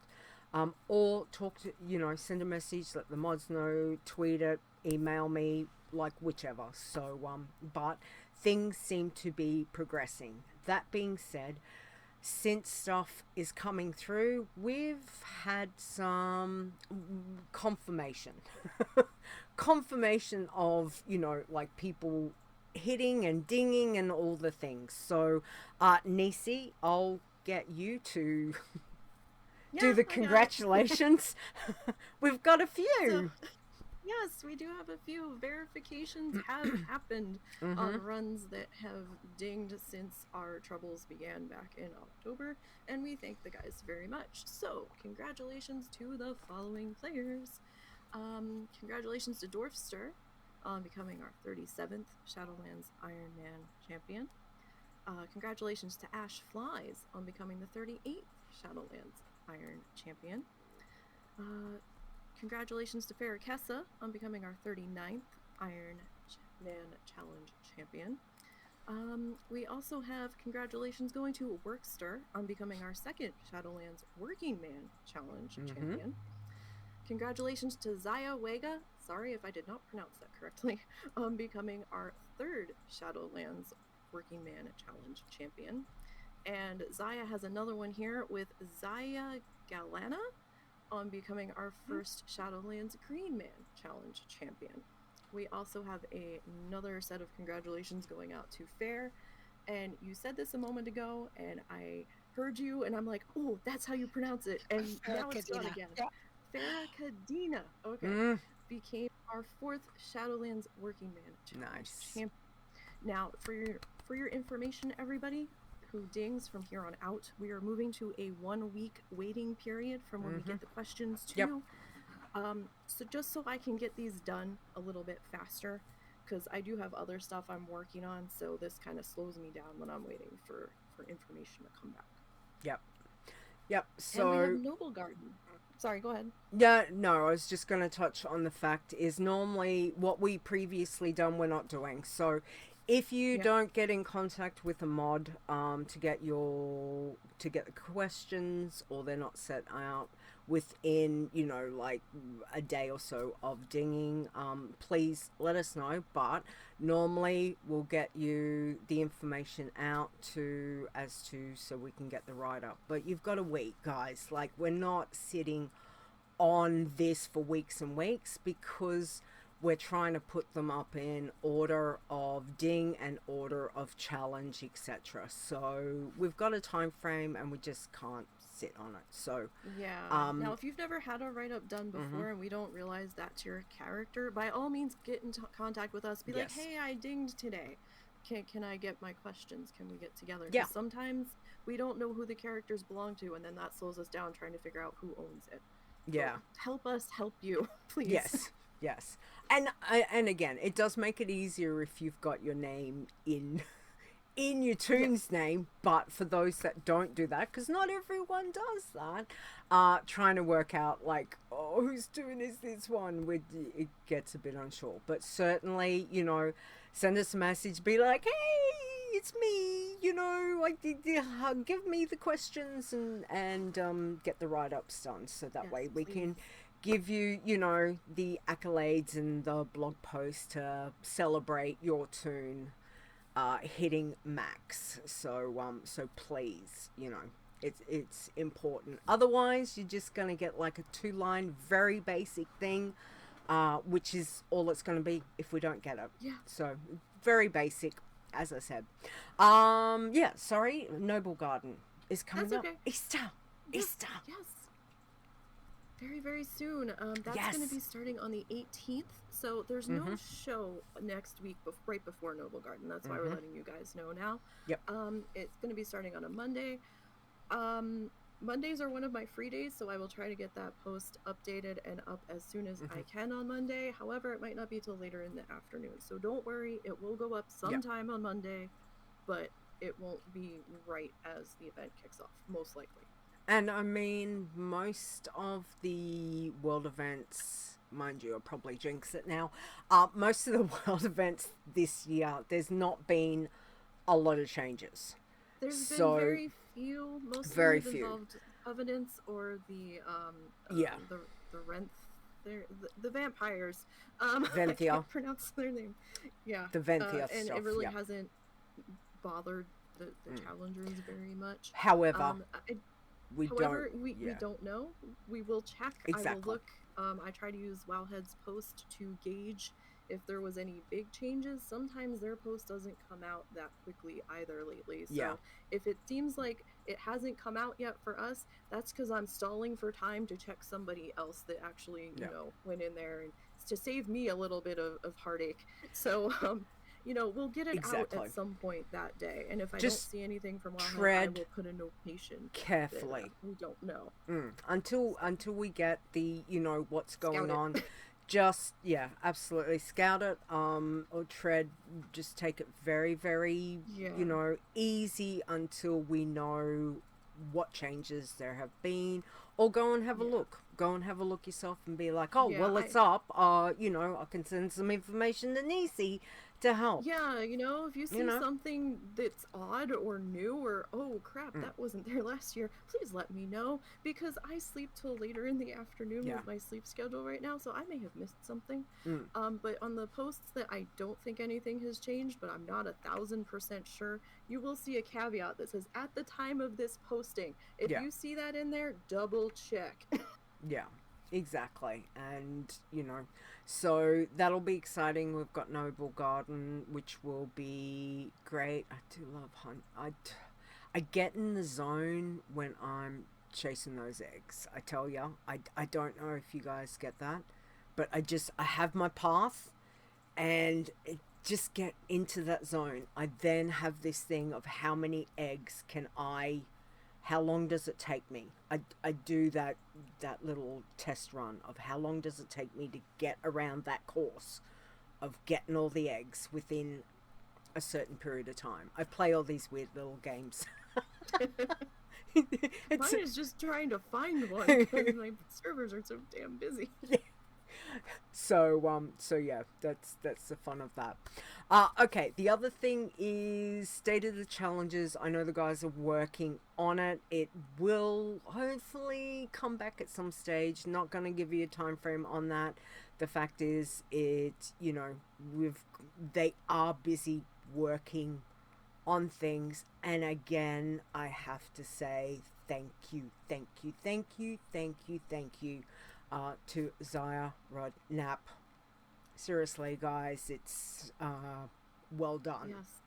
Or talk to, send a message, let the mods know, tweet it, email me, like whichever. So, but things seem to be progressing. That being said, since stuff is coming through, we've had some confirmation. Confirmation of, like people hitting and dinging and all the things. So, Nisey, I'll get you to do the congratulations. We've got a few. So, yes, we do have a few. Verifications have happened on runs that have dinged since our troubles began back in October, and we thank the guys very much. So, congratulations to the following players. Congratulations to Dwarfster on becoming our 37th Shadowlands Iron Man champion. Congratulations to Ashflys on becoming the 38th Shadowlands Iron champion. Congratulations to Ferrekessa on becoming our 39th Iron Man Challenge champion. We also have congratulations going to Workster on becoming our second Shadowlands Working Man Challenge champion. Congratulations to Xayawegia, sorry if I did not pronounce that correctly, on becoming our third Shadowlands Working Man Challenge champion. And Xaya has another one here with Xayagalian on becoming our first Shadowlands Green Man Challenge champion. We also have another set of congratulations going out to Ferre, and you said this a moment ago, and I heard you, and I'm like, oh, that's how you pronounce it, and now it's gone again. Yeah. Ferrekadyna, okay, became our fourth Shadowlands Working Man Challenge champion. Now, for your information, everybody who dings from here on out, we are moving to a 1 week waiting period from when we get the questions to. So just so I can get these done a little bit faster, because I do have other stuff I'm working on, so this kind of slows me down when I'm waiting for information to come back. Yep. So and we have Noble Garden. Sorry, go ahead. Yeah, no, I was just going to touch on the fact is normally what we previously done we're not doing. So if you don't get in contact with a mod to get the questions, or they're not set out, within, you know, like a day or so of dinging, please let us know. But normally we'll get you the information out so we can get the write-up. But you've got a week, guys. Like, we're not sitting on this for weeks and weeks, because we're trying to put them up in order of ding and order of challenge, etc. So we've got a time frame and we just can't sit on it. So yeah. Now, if you've never had a write-up done before and we don't realize that's your character, by all means get in contact with us. Be like, hey, I dinged today. Can I get my questions? Can we get together? 'Cause sometimes we don't know who the characters belong to, and then that slows us down trying to figure out who owns it. Yeah. So help us help you, please. Yes. And again, it does make it easier if you've got your name in your toon's name, but for those that don't do that, because not everyone does that, trying to work out, like, oh, whose toon is this one, it gets a bit unsure. But certainly, you know, send us a message, be like, hey, it's me, you know, like, give me the questions and get the write-ups done, so that way we can give you, you know, the accolades and the blog post to celebrate your toon hitting max. So please, you know, it's important. Otherwise, you're just gonna get like a 2-line, very basic thing, which is all it's gonna be if we don't get it. Yeah. So very basic, as I said. Sorry, Noble Garden is coming up. Easter. Yes. Very, very soon. That's going to be starting on the 18th. So there's no show next week, right before Noble Garden. That's why we're letting you guys know now. Yep. It's going to be starting on a Monday. Mondays are one of my free days, so I will try to get that post updated and up as soon as I can on Monday. However, it might not be till later in the afternoon. So don't worry, it will go up sometime on Monday, but it won't be right as the event kicks off, most likely. And I mean, most of the world events, mind you, I'll probably jinx it now. Most of the world events this year, there's not been a lot of changes. There's been very few, mostly very involved Covenants or the the vampires. Venthia. I can't pronounce their name. Yeah. The Venthia and stuff. it really hasn't bothered the challengers very much. However, we don't know. We will check. Exactly. I will look. I try to use Wowhead's post to gauge if there was any big changes. Sometimes their post doesn't come out that quickly either lately. So if it seems like it hasn't come out yet for us, that's because I'm stalling for time to check somebody else that actually, you know, went in there, and to save me a little bit of heartache. So, you know, we'll get it out at some point that day. And if I don't see anything from Wowhead, I will put a notation carefully. We don't know. Until we get the, you know, what's going on. Just, absolutely scout it, or tread, just take it very, very, you know, easy until we know what changes there have been, or go and have a look. Go and have a look yourself and be like, it's up, you know, I can send some information to Nisey to help. Yeah, you know, if you see something that's odd or new, or, oh crap, that wasn't there last year, please let me know, because I sleep till later in the afternoon with my sleep schedule right now, so I may have missed something. But on the posts that I don't think anything has changed, but I'm not 1,000% sure, you will see a caveat that says, at the time of this posting. If you see that in there, double check. Yeah, exactly. And, you know, so that'll be exciting. We've got Noble Garden, which will be great. I do love hunt. I get in the zone when I'm chasing those eggs. I tell ya, I don't know if you guys get that, but I have my path, and just get into that zone. I then have this thing of how many eggs how long does it take me? I do that little test run of how long does it take me to get around that course of getting all the eggs within a certain period of time. I play all these weird little games. Mine is just trying to find one because my servers are so damn busy. So yeah, that's the fun of that. Okay, the other thing is State of the Challenges. I know the guys are working on it. It will hopefully come back at some stage. Not going to give you a time frame on that. The fact is, they are busy working on things, and again, I have to say thank you to Xayagalian. Seriously, guys, it's well done. Yes,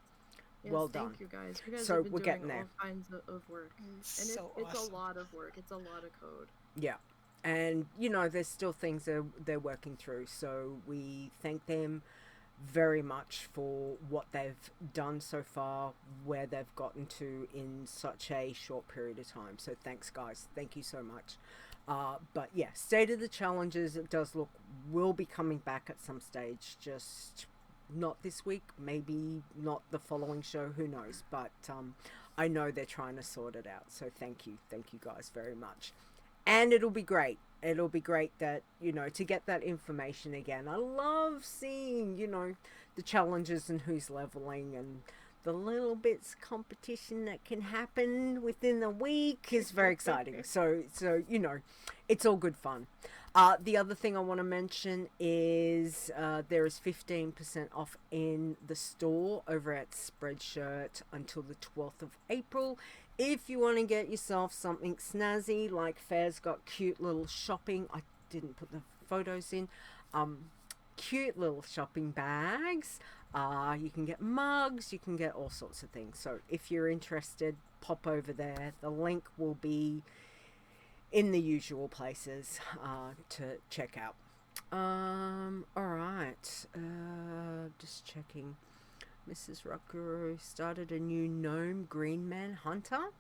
Well done. Thank you guys. You guys So have been we're doing getting there. all kinds of work, and it's awesome. a lot of work. It's a lot of code. Yeah. And, there's still things they're working through. So we thank them very much for what they've done so far, where they've gotten to in such a short period of time. So thanks, guys. Thank you so much. But yeah, State of the Challenges, it does look, will be coming back at some stage. Just not this week, maybe not the following show, who knows. But I know they're trying to sort it out. So thank you guys very much. And it'll be great. It'll be great that, to get that information again. I love seeing, the challenges and who's leveling, and the little bits competition that can happen within a week is very exciting. So it's all good fun. The other thing I want to mention is there is 15% off in the store over at Spreadshirt until the 12th of April. If you want to get yourself something snazzy, like Ferre's got cute little shopping. I didn't put the photos in. Cute little shopping bags. You can get mugs. You can get all sorts of things. So if you're interested, pop over there. The link will be in the usual places to check out. All right. Just checking. Mrs. Rockguru started a new gnome Green Man hunter,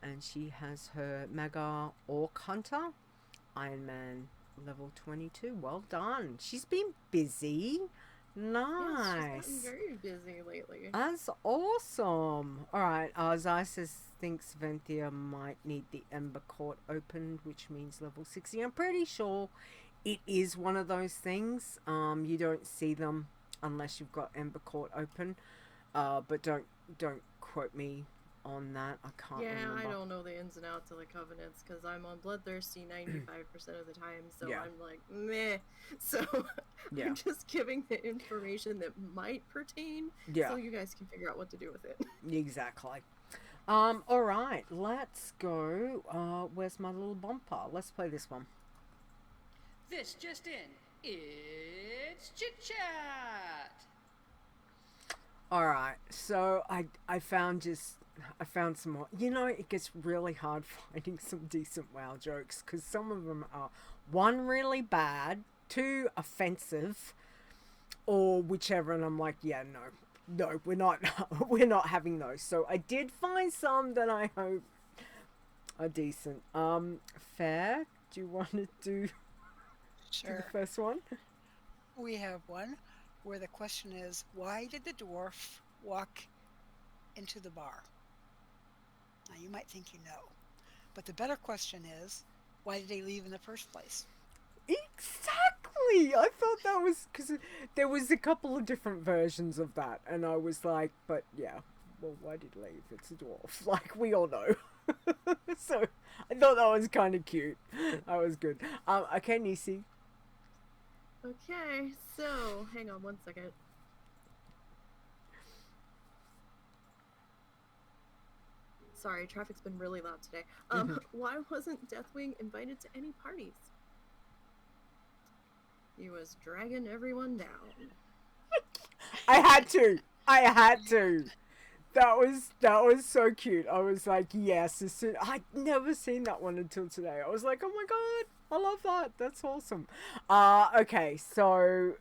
and she has her mega orc hunter Iron Man level 22. Well done. She's been busy. Nice. Yes, she's gotten very busy lately. That's awesome. All right. Zai says thinks Venthia might need the Ember Court opened, which means level 60. I'm pretty sure it is one of those things. You don't see them unless you've got Ember Court open, but don't quote me on that. I can't remember. I don't know the ins and outs of the covenants because I'm on Bloodthirsty 95% of the time, so Yeah. I'm like, meh. So Yeah. I'm just giving the information that might pertain, so you guys can figure out what to do with it. Exactly. All right, let's go. Where's my little bumper? Let's play this one. This just in. It's Chit Chat! Alright, so I found some more. It gets really hard finding some decent WoW jokes, because some of them are, one, really bad, two, offensive, or whichever, and I'm like, yeah, no, we're not having those. So I did find some that I hope are decent. Ferre, do you want to do Sure. the first one? We have one where the question is, why did the dwarf walk into the bar? Now, you might think you know, but the better question is, why did he leave in the first place? Exactly! I thought that was, because there was a couple of different versions of that, and I was like, but yeah, well, why did he leave? It's a dwarf. Like, we all know. So, I thought that was kind of cute. That was good. Okay, Nisey. Okay, so hang on one second. Sorry, traffic's been really loud today. Why wasn't Deathwing invited to any parties? He was dragging everyone down. I had to. That was so cute. I was like, yes. I'd never seen that one until today. I was like, oh my god, I love that. That's awesome. Okay, so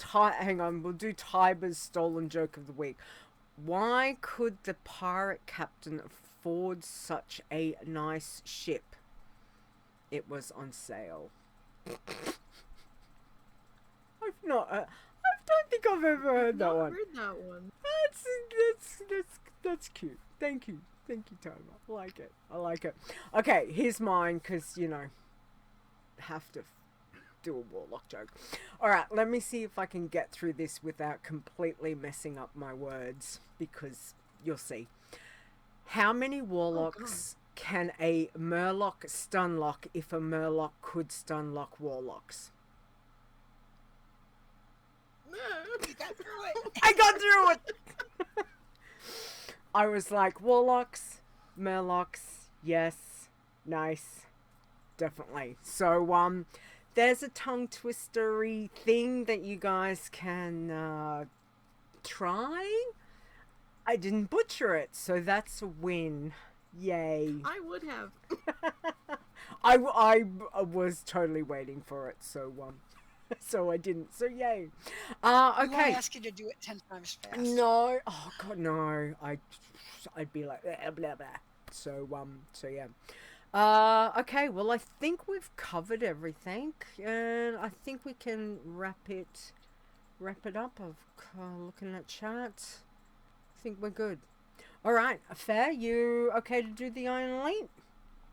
hang on. We'll do Tiber's stolen joke of the week. Why could the pirate captain afford such a nice ship? It was on sale. I don't think I've ever heard that one. I've heard that one. That's cute. Thank you, Tiber. I like it. Okay, here's mine, because have to do a Warlock joke. All right, let me see if I can get through this without completely messing up my words, because you'll see. How many Warlocks can a Murloc stunlock if a Murloc could stunlock Warlocks? You got through it. I got through it! I was like, Warlocks, Murlocs, yes, nice, definitely. So, there's a tongue twistery thing that you guys can try. I didn't butcher it, so that's a win. Yay. I would have. I was totally waiting for it, so so I didn't. So yay. We won't Okay. ask you to do it 10 times fast. No. Oh god, no. I'd be like blah blah blah. So yeah. Okay, well I think we've covered everything, and I think we can wrap it up. Of looking at chat. I think we're good. All right, Ferre, you okay to do the Iron Elite?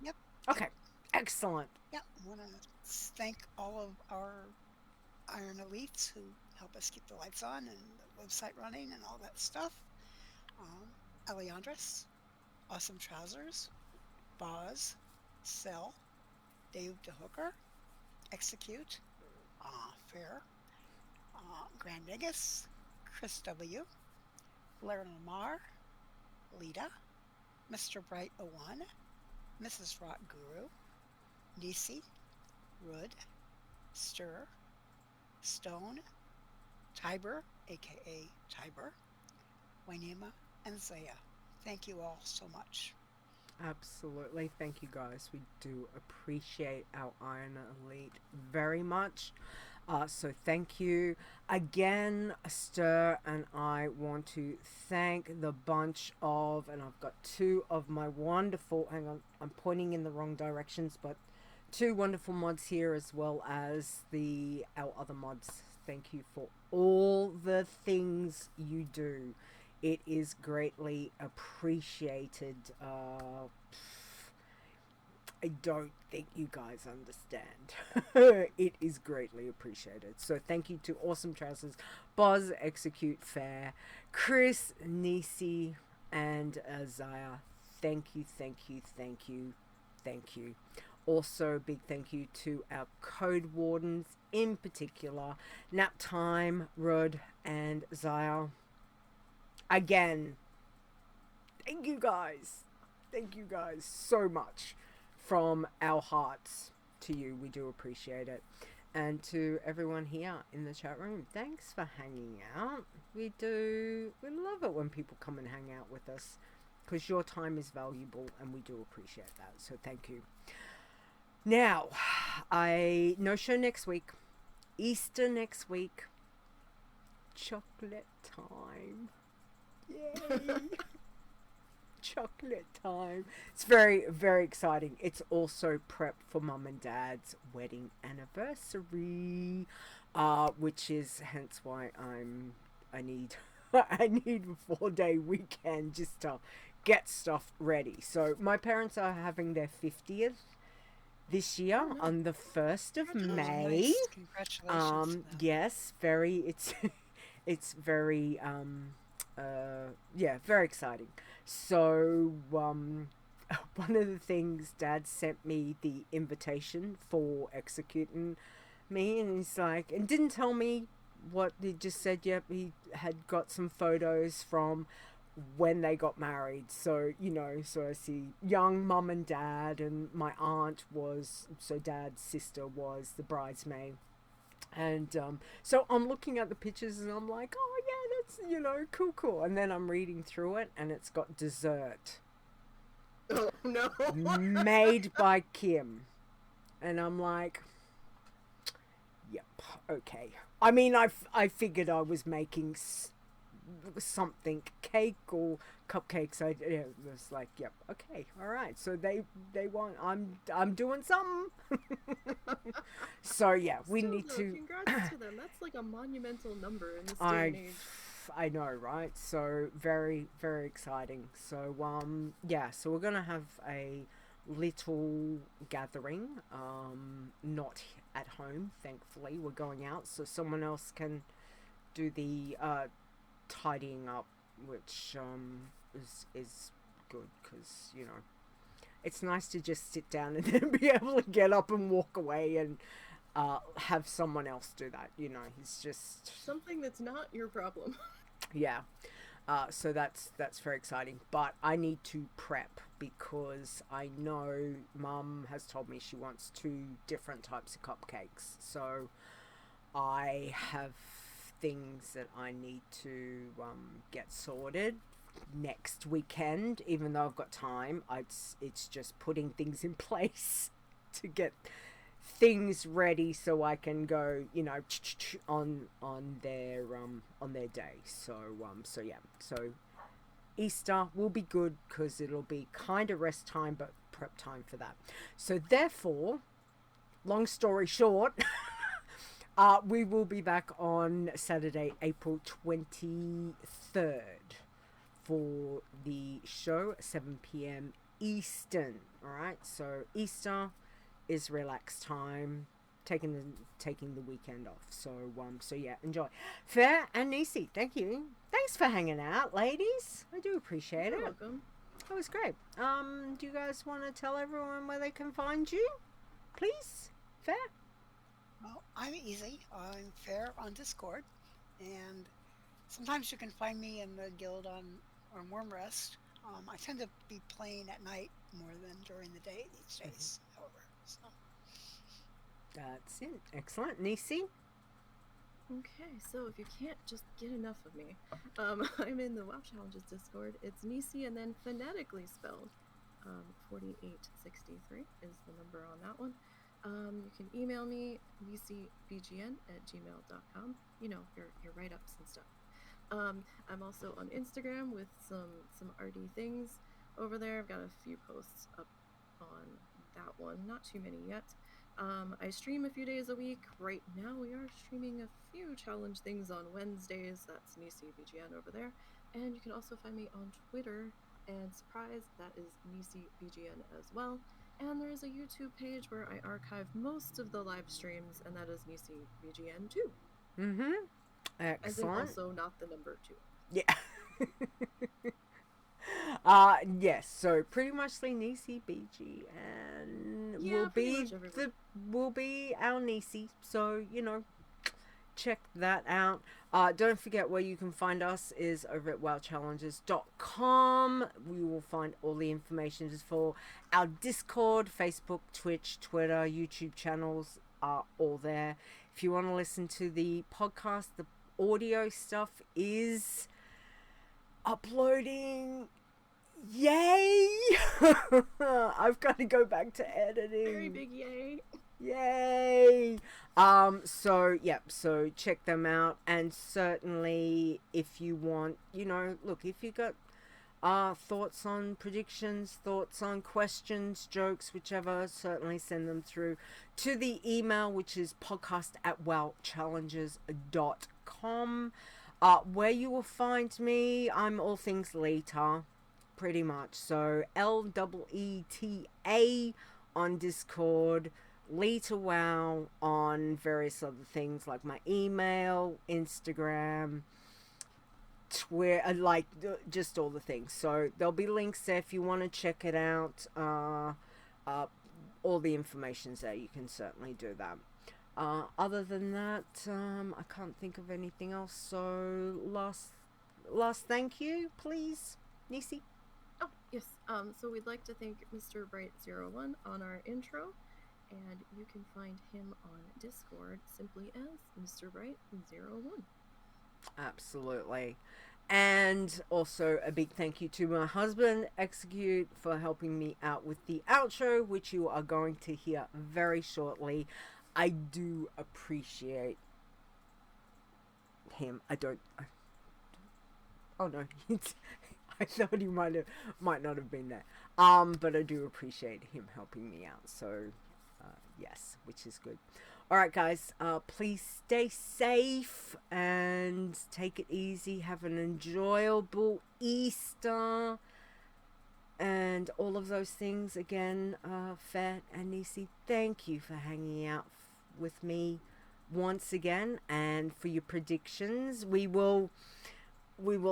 Yep. Okay, excellent. Yeah, I want to thank all of our Iron Elites who help us keep the lights on and the website running and all that stuff. Eliandris, Awesome Trousers, Boz, Cell, Dave DeHooker, Execute, Fair, Grand Negus, Chris W., Blair Lamar, Lita, Mr. Bright 01, Mrs. Rock Guru, Nisey, Rud, Stir, Stone, Tiber, aka Tiber, Wainema, and Zaya. Thank you all so much. Absolutely. Thank you guys. We do appreciate our Iron Elite very much. So thank you. Again, Stir and I want to thank the bunch of, and I've got two of my wonderful, hang on, I'm pointing in the wrong directions, but two wonderful mods here, as well as our other mods. Thank you for all the things you do. It is greatly appreciated. I don't think you guys understand. It is greatly appreciated. So thank you to Awesome Trousers, Boz, Execute, Fair, Chris, Nisey, and Zaya. Thank you, thank you, thank you, thank you. Also, big thank you to our code wardens, in particular, Naptime, Rud, and Zaya. Again, thank you guys. Thank you guys so much. From our hearts to you, we do appreciate it. And to everyone here in the chat room, thanks for hanging out. We love it when people come and hang out with us, because your time is valuable and we do appreciate that. So thank you. Now, no show next week. Easter next week. Chocolate time. Yay! Chocolate time. It's very, very exciting. It's also prep for Mum and Dad's wedding anniversary, which is hence why I need a 4-day weekend just to get stuff ready. So my parents are having their 50th this year on the 1st of May. Nice. Congratulations. Yes, it's very very exciting. So one of the things, Dad sent me the invitation for executing me, and he's like, and didn't tell me what he just said. Yep, he had got some photos from when they got married. So so I see young Mum and Dad, and my aunt so Dad's sister was the bridesmaid. And so I'm looking at the pictures and I'm like, oh yeah, that's cool. And then I'm reading through it and it's got dessert. Oh no. Made by Kim. And I'm like, yep, okay. I mean, I figured I was making something, cake or cupcakes. I was like, yep, okay, all right. So they want, I'm doing something. So yeah, we need to. Congrats to them. That's like a monumental number in this day and age. I know, right? So very, very exciting. So so we're gonna have a little gathering, not at home. Thankfully, we're going out, so someone else can do the tidying up, which is good, because it's nice to just sit down and then be able to get up and walk away and have someone else do that. He's just Something that's not your problem. yeah. So that's very exciting. But I need to prep, because I know Mum has told me she wants 2 different types of cupcakes. So I have things that I need to get sorted next weekend. Even though I've got time, it's just putting things in place to get things ready so I can go, on their day. So yeah. So Easter will be good, because it'll be kind of rest time but prep time for that. So therefore, long story short, we will be back on Saturday, April 23rd for the show, 7 p.m. Eastern. All right. So Easter is relaxed time, taking the weekend off. So yeah, enjoy. Ferre and Nisey, thank you. Thanks for hanging out, ladies. I do appreciate You're it. welcome. That was great. Do you guys want to tell everyone where they can find you, please? Ferre? Well, I'm easy. I'm Fair on Discord, and sometimes you can find me in the guild on Worm Rest. I tend to be playing at night more than during the day these days, however. So. That's it. Excellent. Nisey? Okay, so if you can't just get enough of me, I'm in the WoW Challenges Discord. It's Nisey and then phonetically spelled. 4863 is the number on that one. You can email me, nisebgn@gmail.com. Your write-ups and stuff. I'm also on Instagram with some arty things over there. I've got a few posts up on that one, not too many yet. I stream a few days a week. Right now we are streaming a few challenge things on Wednesdays. That's nisebgn over there. And you can also find me on Twitter, and surprise, that is nisebgn as well. And there is a YouTube page where I archive most of the live streams, and that is nisebgn too. Mm-hmm. As in Excellent. also not the number 2. Yeah. Yes, so pretty much Nisey BG and Yeah, pretty much everyone. will be our Nisey. So, check that out. Don't forget, where you can find us is over at wowchallenges.com. We will find all the information for our Discord, Facebook, Twitch, Twitter, YouTube channels are all there. If you want to listen to the podcast, the audio stuff is uploading. Yay! I've got to go back to editing. Very big yay. Yay! So check them out, and certainly if you want, look, if you got thoughts on predictions, thoughts on questions, jokes, whichever, certainly send them through to the email, which is podcast@wowchallenges.com. Where you will find me, I'm all things Lita, pretty much. So LEETA on Discord, Lita WoW on various other things like my email, Instagram, Twitter, like just all the things. So there'll be links there if you want to check it out. All the information's there. You can certainly do that. Other than that, I can't think of anything else. So last thank you, please, Nisey. Oh, yes. So we'd like to thank Mr. Bright01 on our intro, and you can find him on Discord simply as Mr. Bright01. Absolutely. And also a big thank you to my husband, Execute, for helping me out with the outro, which you are going to hear very shortly. I do appreciate him. Oh no, I thought he might not have been there. But I do appreciate him helping me out. So, yes, which is good. All right, guys. Please stay safe and take it easy. Have an enjoyable Easter and all of those things. Again, Ferre and Nisey, thank you for hanging out with me once again, and for your predictions. We will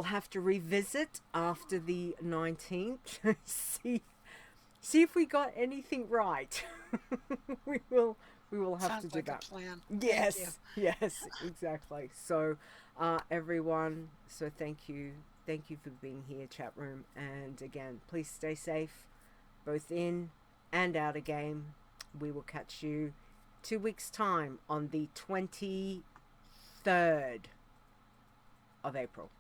have to revisit after the 19th. see if we got anything right. we will have Sounds to do like that. a plan. Yes, yes, exactly. So, everyone, so thank you for being here, chat room, and again, please stay safe, both in and out of game. We will catch you 2 weeks' time on the 23rd of April.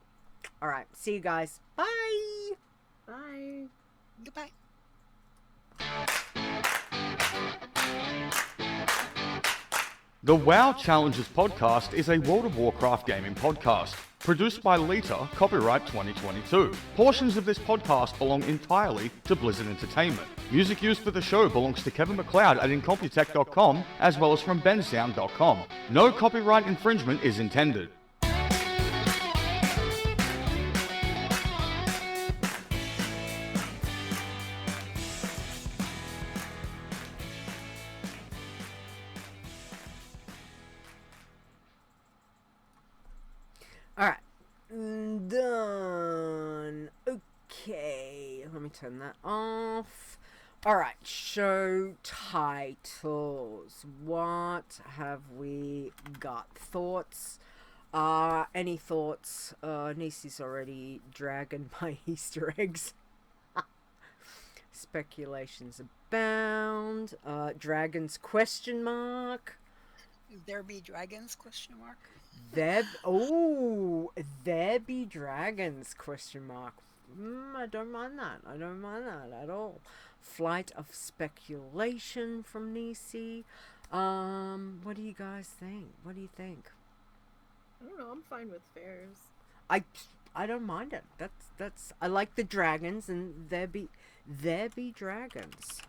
All right, see you guys. Bye. Bye. Goodbye. The WoW Challenges podcast is a World of Warcraft gaming podcast. Produced by Lita, copyright 2022. Portions of this podcast belong entirely to Blizzard Entertainment. Music used for the show belongs to Kevin MacLeod at Incompetech.com, as well as from bensound.com. No copyright infringement is intended. All right. Done. Okay. Let me turn that off. All right. Show titles. What have we got? Thoughts? Any thoughts? Nisey's already dragging my Easter eggs. Speculations abound. Dragons question mark. There be dragons? Question mark. There be dragons? Question mark. I don't mind that. I don't mind that at all. Flight of speculation from Nisey. What do you guys think? What do you think? I don't know. I'm fine with fairs. I don't mind it. That's I like the dragons, and there be dragons.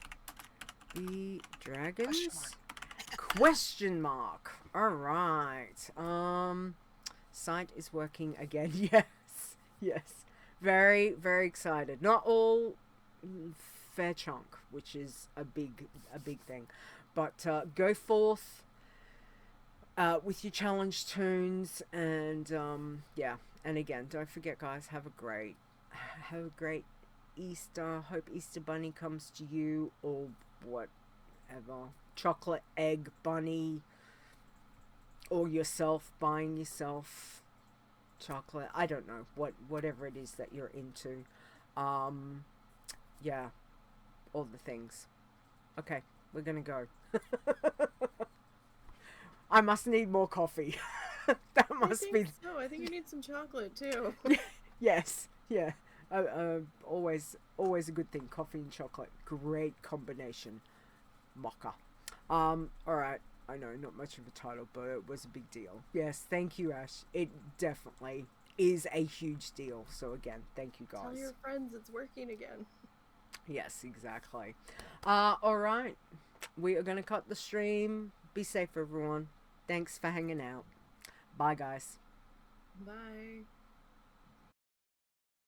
Be dragons? Question mark. All right. Site is working again. Yes. Very, very excited. Not all fair chunk, which is a big thing, but go forth with your challenge tunes, and yeah. And again, don't forget, guys. Have a great Easter. Hope Easter Bunny comes to you, or whatever. Chocolate egg bunny, or yourself buying yourself chocolate. I don't know, whatever it is that you're into. Yeah, all the things. Okay, we're gonna go. I must need more coffee. That must be so. I think you need some chocolate too. Yes, yeah. Always a good thing. Coffee and chocolate, great combination. Mocha. All right. I know, not much of a title, but it was a big deal. Yes, thank you, Ash. It definitely is a huge deal. So again, thank you, guys. Tell your friends it's working again. Yes, exactly. All right. We are gonna cut the stream. Be safe, everyone. Thanks for hanging out. Bye, guys. Bye.